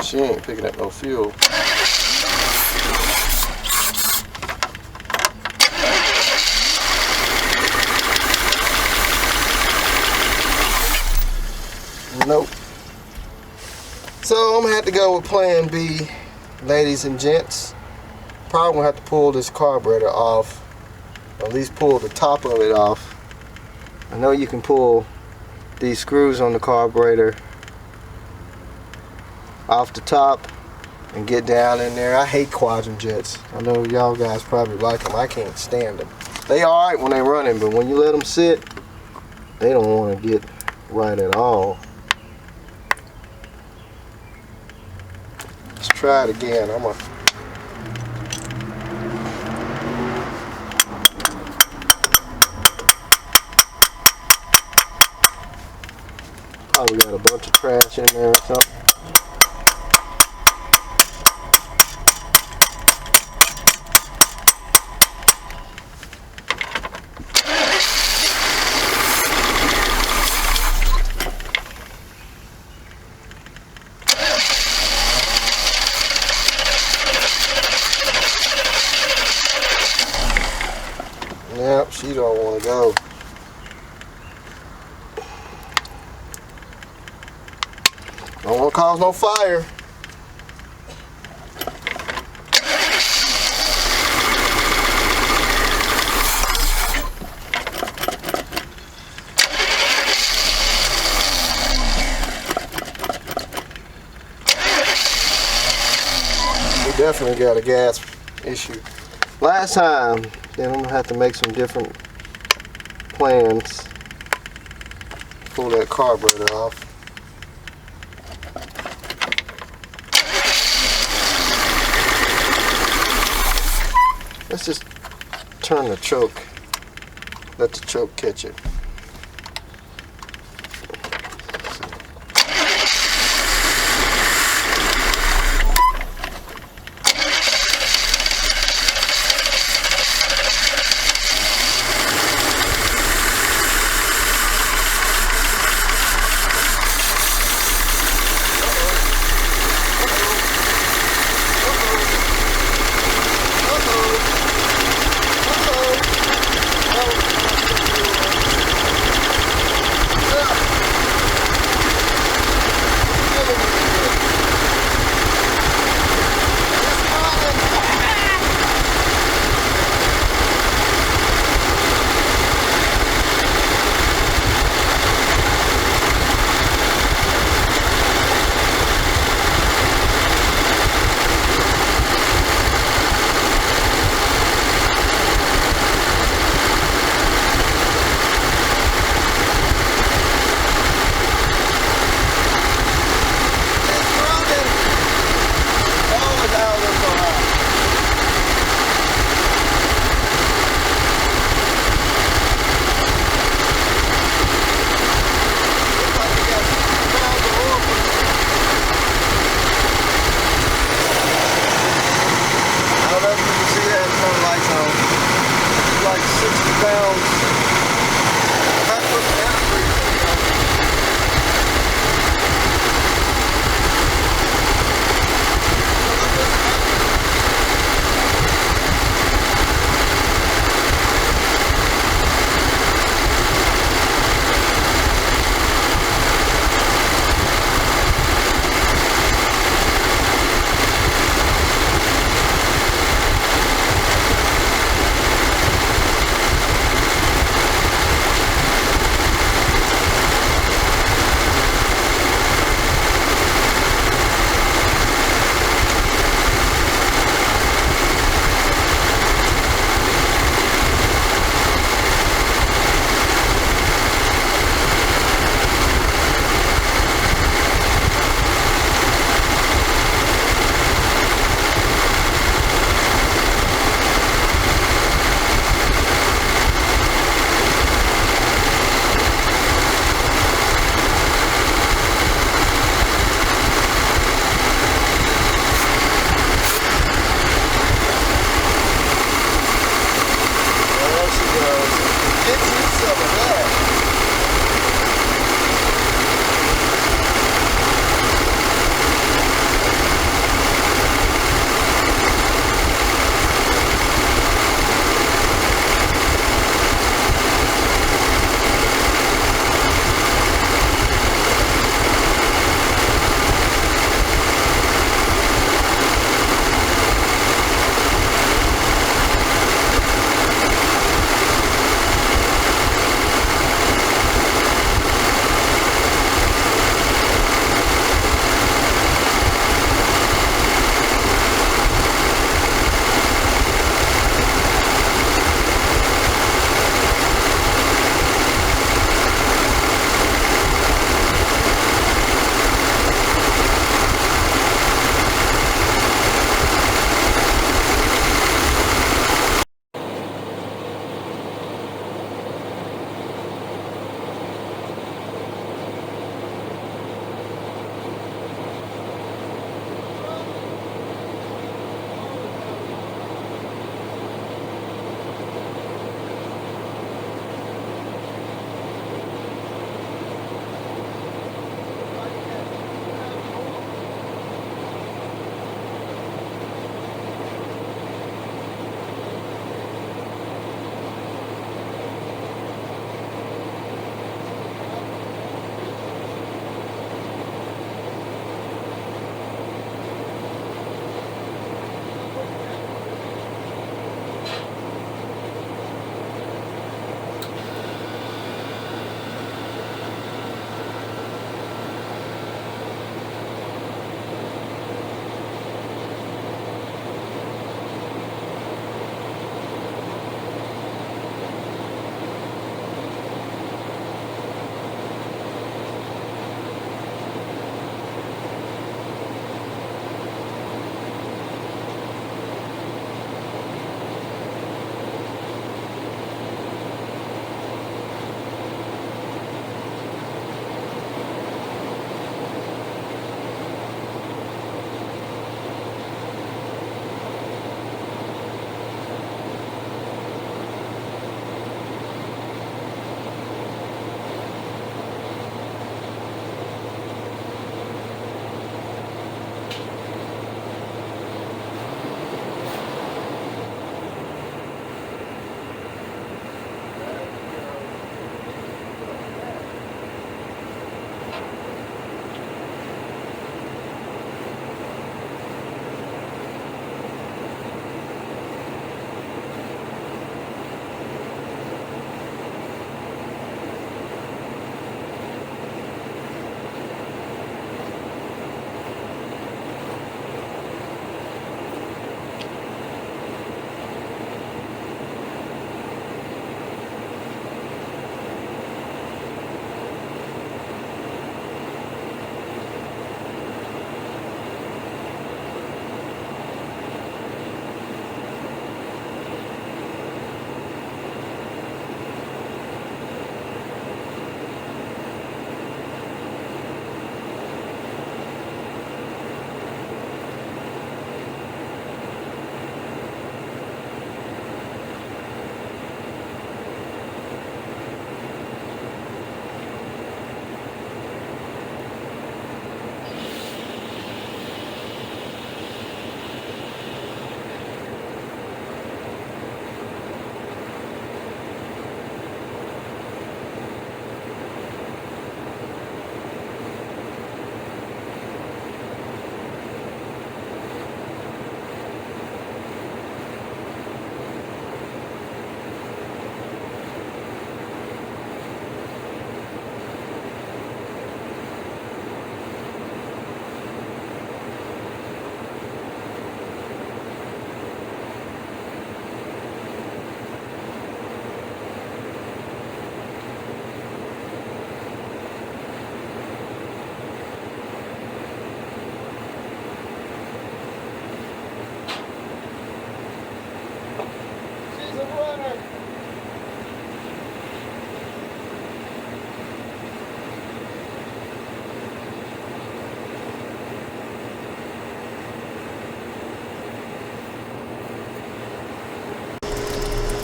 She ain't picking up no fuel. Nope. So I'm gonna have to go with plan B, ladies and gents. Probably gonna have to pull this carburetor off, or at least pull the top of it off. I know you can pull these screws on the carburetor off the top and get down in there. I hate quadrant jets. I know y'all guys probably like them. I can't stand them. They alright when they're running, but when you let them sit, they don't want to get right at all. Let's try it again. Probably got a bunch of trash in there or something. Yep, she don't want to go. Don't want to cause no fire. We definitely got a gas issue. Last time, then I'm gonna have to make some different plans. Pull that carburetor off. Let's just turn the choke. Let the choke catch it.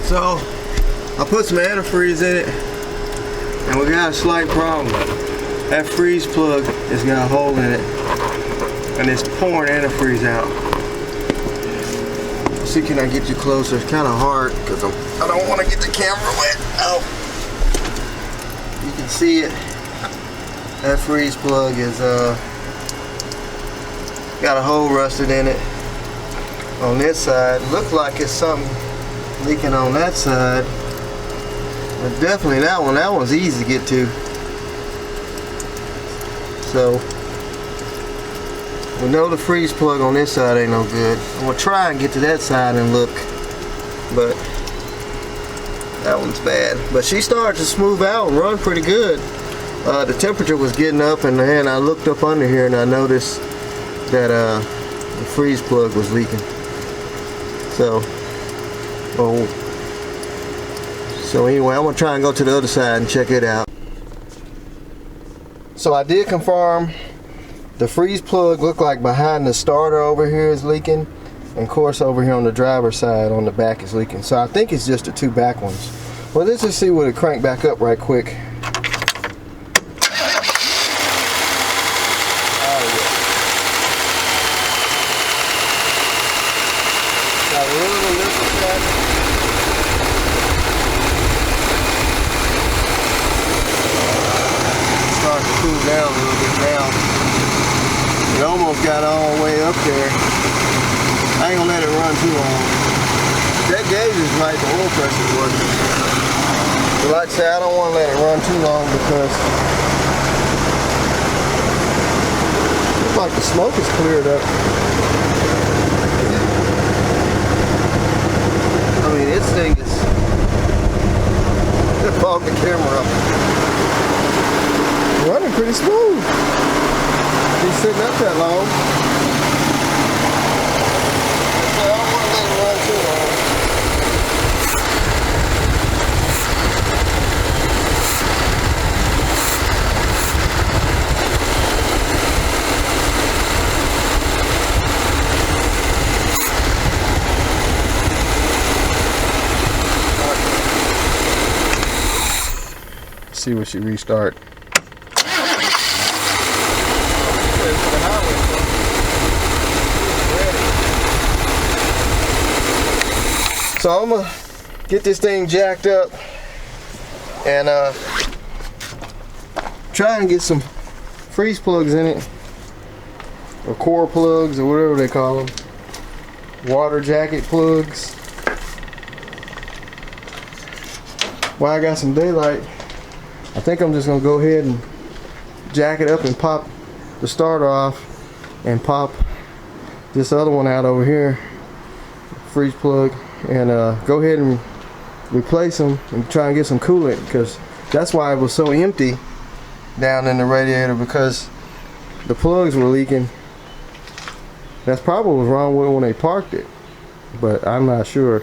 So I put some antifreeze in it, and we got a slight problem. That freeze plug has got a hole in it, and it's pouring antifreeze out. See, can I get you closer? It's kind of hard because I don't want to get the camera wet. Oh, you can see it. That freeze plug is got a hole rusted in it on this side. Looks like it's something leaking on that side, but definitely that one's easy to get to. So we know the freeze plug on this side ain't no good. I'm gonna try and get to that side and look, but that one's bad. But she started to smooth out and run pretty good. The temperature was getting up, and then I looked up under here and I noticed that the freeze plug was leaking. So anyway, I'm gonna try and go to the other side and check it out. So I did confirm the freeze plug looked like behind the starter over here is leaking, and of course over here on the driver's side on the back is leaking. So I think it's just the two back ones. Well, let's just see what it crank back up right quick. Starting to cool down a little bit now. It almost got all the way up there. I ain't gonna let it run too long. That gauge is right, the oil pressure is working. But like I said, I don't want to let it run too long because it looks like the smoke is cleared up. I mean, this thing is just fog the camera up. Running pretty smooth. He's sitting up that long. So I don't want to let it run too long. See what she restart. So I'm gonna get this thing jacked up and try and get some freeze plugs in it, or core plugs, or whatever they call them, water jacket plugs. While I got some daylight, I think I'm just gonna go ahead and jack it up and pop the starter off and pop this other one out over here, freeze plug, and go ahead and replace them and try and get some coolant, because that's why it was so empty down in the radiator, because the plugs were leaking. That's probably what was wrong with it when they parked it, but I'm not sure.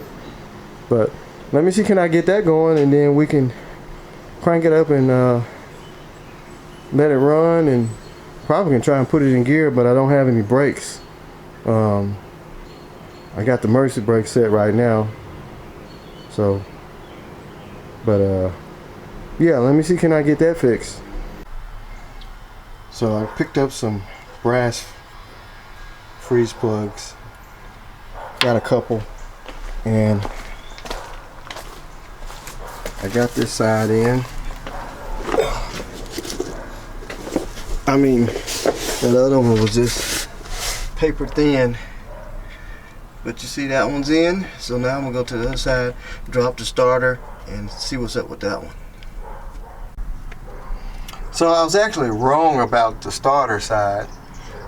But let me see, can I get that going, and then we can crank it up and let it run, and probably can try and put it in gear, but I don't have any brakes. I got the emergency brake set right now, so, but yeah, let me see, can I get that fixed? So I picked up some brass freeze plugs, got a couple, and I got this side in. I mean, that other one was just paper thin. But you see that one's in, so now I'm gonna go to the other side, drop the starter, and see what's up with that one. So I was actually wrong about the starter side.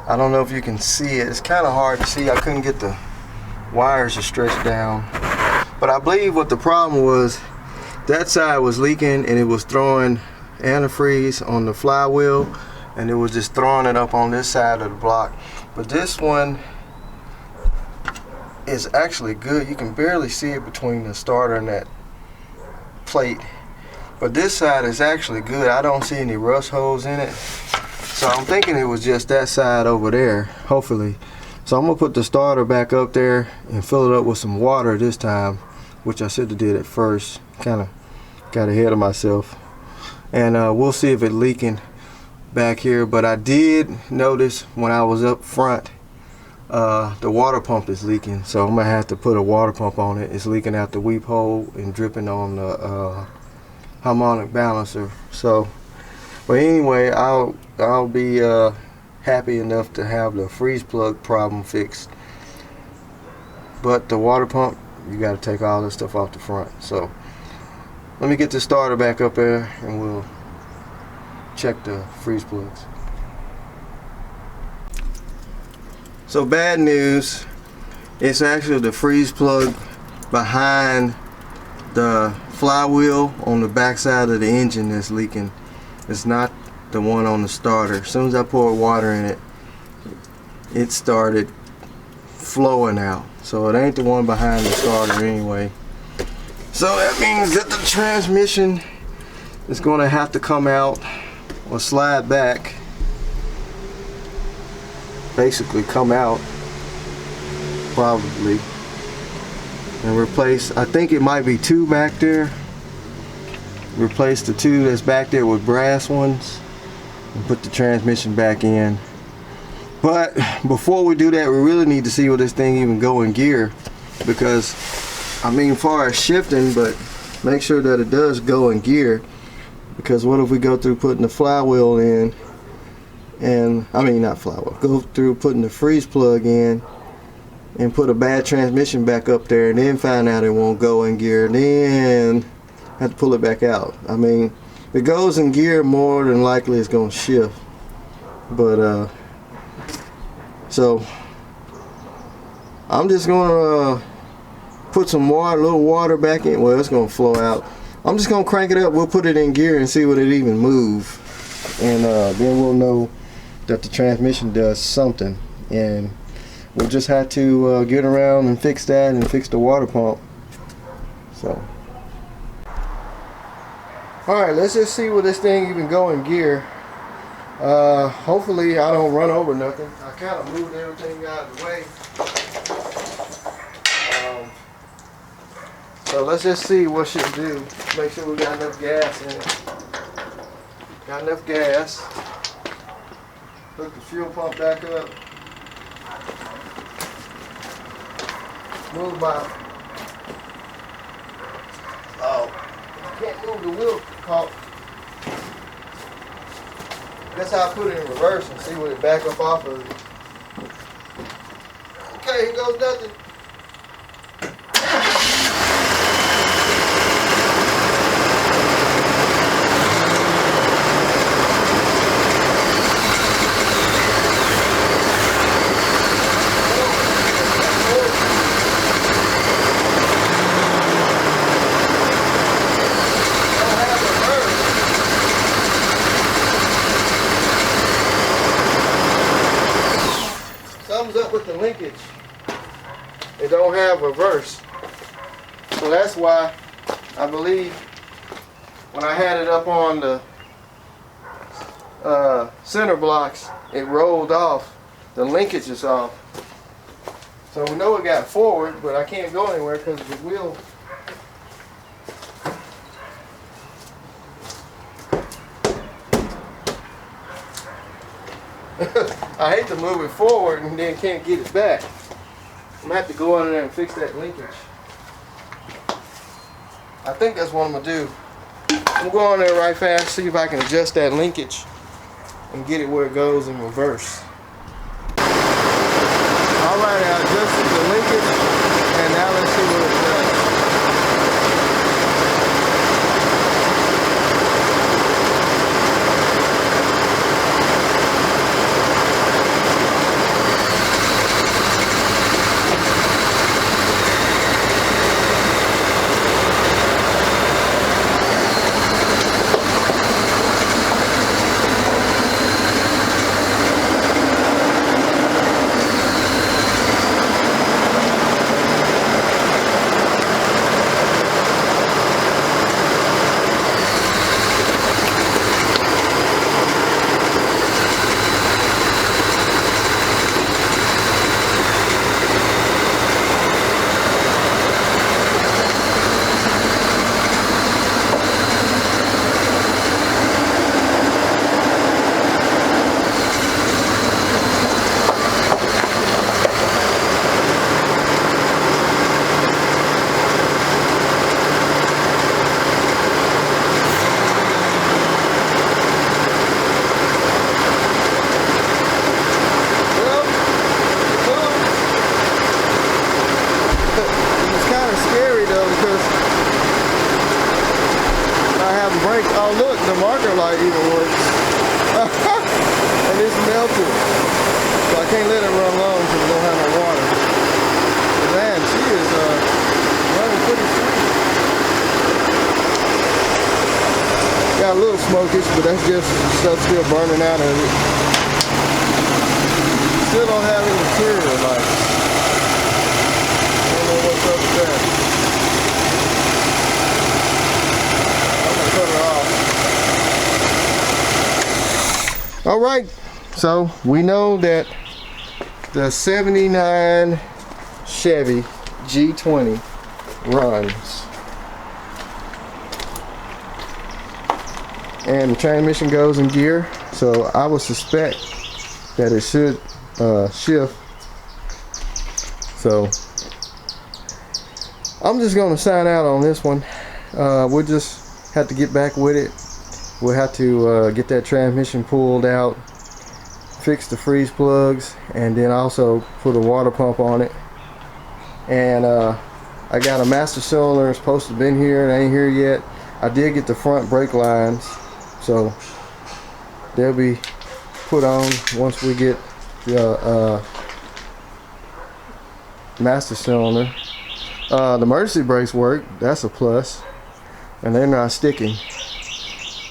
I don't know if you can see it. It's kind of hard to see. I couldn't get the wires to stretch down. But I believe what the problem was, that side was leaking and it was throwing antifreeze on the flywheel, and it was just throwing it up on this side of the block. But this one is actually good. You can barely see it between the starter and that plate, but this side is actually good. I don't see any rust holes in it, so I'm thinking it was just that side over there, hopefully. So I'm gonna put the starter back up there and fill it up with some water this time, which I should have did at first. Kind of got ahead of myself. And we'll see if it's leaking back here. But I did notice when I was up front, the water pump is leaking, so I'm gonna have to put a water pump on it. It's leaking out the weep hole and dripping on the harmonic balancer. So, but anyway, I'll be happy enough to have the freeze plug problem fixed. But the water pump, you got to take all this stuff off the front. So let me get the starter back up there and we'll check the freeze plugs. So bad news, it's actually the freeze plug behind the flywheel on the back side of the engine that's leaking. It's not the one on the starter. As soon as I poured water in it, it started flowing out. So it ain't the one behind the starter anyway. So that means that the transmission is going to have to come out or slide back. Basically come out probably and replace, I think it might be two back there. Replace the two that's back there with brass ones and put the transmission back in. But before we do that, we really need to see will this thing even go in gear, because I mean, far as shifting, but make sure that it does go in gear, because what if we go through putting the flywheel in, and I mean not flywheel, go through putting the freeze plug in and put a bad transmission back up there and then find out it won't go in gear, then have to pull it back out. I mean, if it goes in gear, more than likely it's going to shift. But so I'm just going to put some water, a little water back in. Well, it's going to flow out. I'm just going to crank it up. We'll put it in gear and see what it even move, and then we'll know that the transmission does something, and we'll just have to get around and fix that and fix the water pump. So alright, let's just see will this thing even go in gear. Hopefully I don't run over nothing. I kind of moved everything out of the way. So let's just see what should do. Make sure we got enough gas in it. Got enough gas. Hook the fuel pump back up. Move my, can't move the wheel pump. That's how I put it in reverse and see what it back up off of it. Okay, here goes nothing. Up with the linkage, it don't have reverse, so that's why I believe when I had it up on the center blocks, it rolled off. The linkage is off, so we know it got forward, but I can't go anywhere because the wheel. I hate to move it forward and then can't get it back. I'm gonna have to go under there and fix that linkage. I think that's what I'm gonna do. I'm going there right fast, see if I can adjust that linkage and get it where it goes in reverse. Alright, I adjusted the linkage, and now let's see what it does. I have a brake. Oh look, the marker light even works. And it's melted. So I can't let it run long because we don't have no water. But man, she is running pretty sweet. Got a little smokish, but that's just stuff still burning out of it. Still don't have any interior lights. I don't know what's up with that. All right, so we know that the 79 Chevy G20 runs, and the transmission goes in gear, so I would suspect that it should shift. So I'm just going to sign out on this one. We'll just have to get back with it. We'll have to get that transmission pulled out, fix the freeze plugs, and then also put a water pump on it. And I got a master cylinder supposed to have been here, and ain't here yet. I did get the front brake lines, so they'll be put on once we get the master cylinder. The emergency brakes work, that's a plus, and they're not sticking.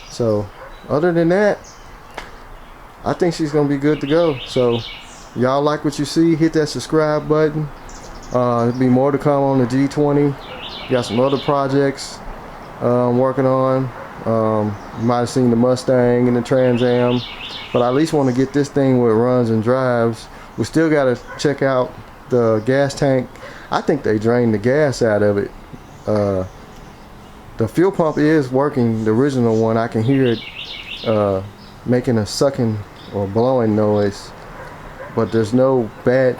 So other than that, I think she's gonna be good to go. So y'all like what you see, hit that subscribe button. There'll be more to come on the G20. Got some other projects I'm working on. You might have seen the Mustang and the Trans Am, but I at least want to get this thing where it runs and drives. We still got to check out the gas tank. I think they drained the gas out of it. The fuel pump is working, the original one. I can hear it making a sucking or blowing noise, but there's no bad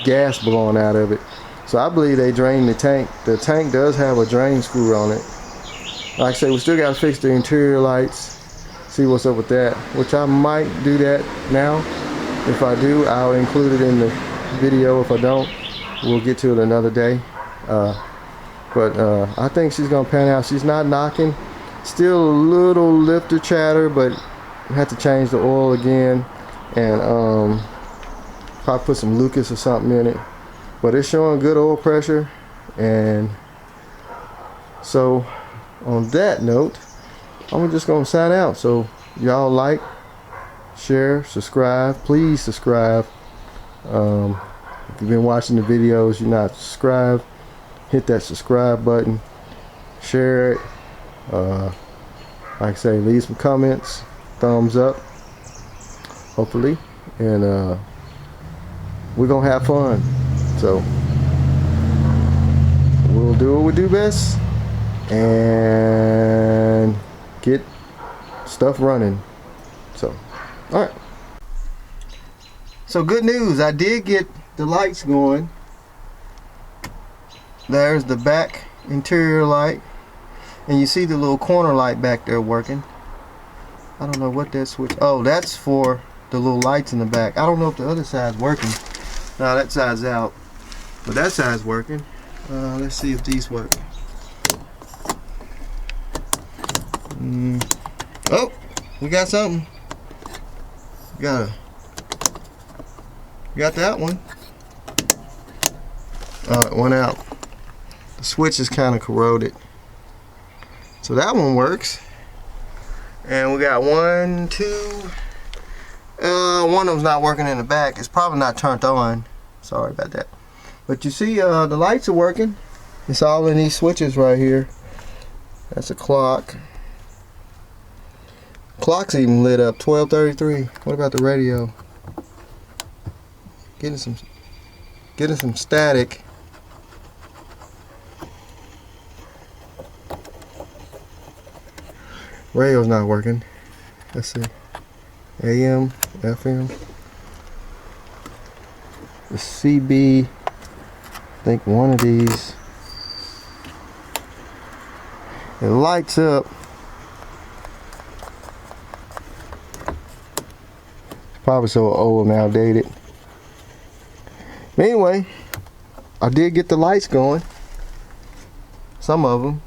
gas blowing out of it. So I believe they drained the tank. The tank does have a drain screw on it. Like I said, we still got to fix the interior lights, see what's up with that, which I might do that now. If I do, I'll include it in the video. If I don't, we'll get to it another day. But I think she's gonna pan out. She's not knocking. Still a little lifter chatter, but I have to change the oil again, and probably put some Lucas or something in it. But it's showing good oil pressure, and so on that note, I'm just gonna sign out. So y'all like, share, subscribe. Please subscribe. If you've been watching the videos, you're not subscribed, hit that subscribe button, share it, like I say, leave some comments, thumbs up, hopefully, and we're gonna have fun. So we'll do what we do best and get stuff running. So alright, so good news, I did get the lights going. There's the back interior light, and you see the little corner light back there working. I don't know what that switch, oh, that's for the little lights in the back. I don't know if the other side's working. No, that side's out, but that side's working. Let's see if these work. Oh, we got something. Got that one. It went out. The switch is kind of corroded, so that one works. And we got one, two. One of them's not working in the back. It's probably not turned on. Sorry about that. But you see, the lights are working. It's all in these switches right here. That's a clock. Clock's even lit up. 12:33. What about the radio? Getting some static. Radio's not working. Let's see. AM, FM. The CB. I think one of these. It lights up. Probably so old and outdated. But anyway, I did get the lights going. Some of them.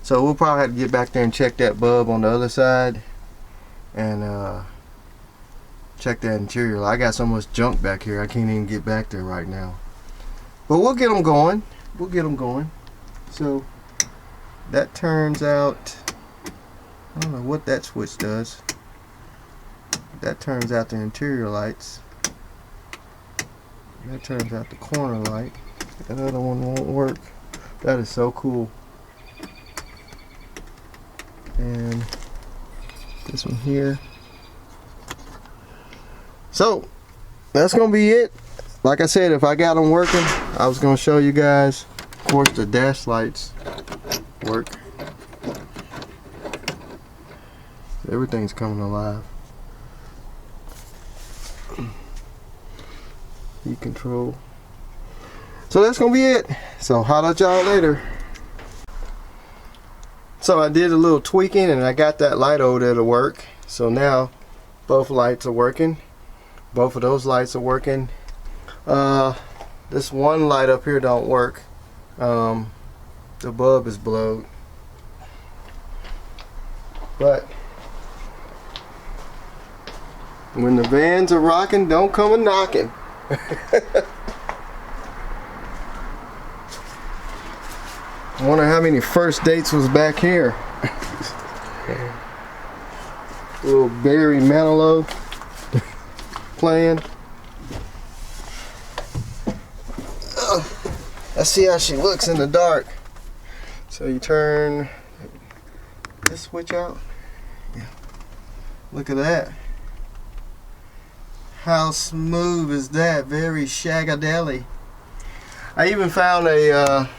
So we'll probably have to get back there and check that bulb on the other side, and check that interior. I got so much junk back here, I can't even get back there right now. But we'll get them going. We'll get them going. So that turns out, I don't know what that switch does. That turns out the interior lights. That turns out the corner light. That other one won't work. That is so cool. And this one here. So that's gonna be it. Like I said, if I got them working, I was gonna show you guys. Of course, the dash lights work. Everything's coming alive. Heat control. So that's gonna be it. So holler at y'all later. So I did a little tweaking and I got that light over there to work. So now both lights are working. Both of those lights are working. This one light up here don't work. The bulb is blowed. But when the vans are rocking, don't come a knocking. I wonder how many first dates was back here. Little Barry Manilow playing. Let's see how she looks in the dark. So you turn this switch out. Yeah. Look at that. How smooth is that? Very shagadelic. I even found a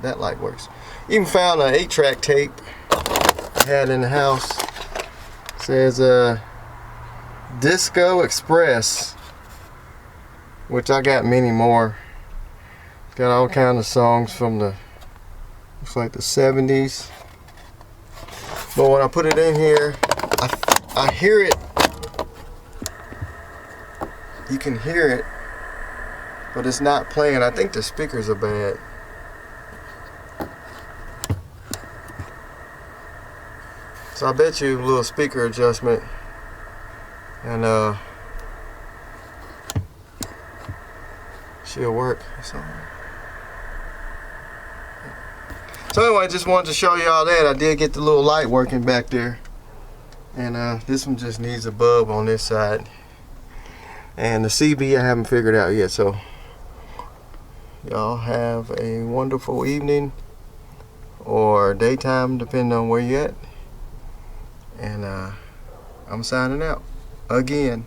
that light works. Even found an 8-track tape I had in the house. It says Disco Express, which I got many more. It's got all kinds of songs from the, looks like the 70s. But when I put it in here, I hear it. You can hear it, but it's not playing. I think the speakers are bad. So I bet you a little speaker adjustment, and she'll work. So anyway, just wanted to show y'all that I did get the little light working back there, and this one just needs a bulb on this side, and the CB I haven't figured out yet. So y'all have a wonderful evening or daytime, depending on where you're at. And I'm signing out again.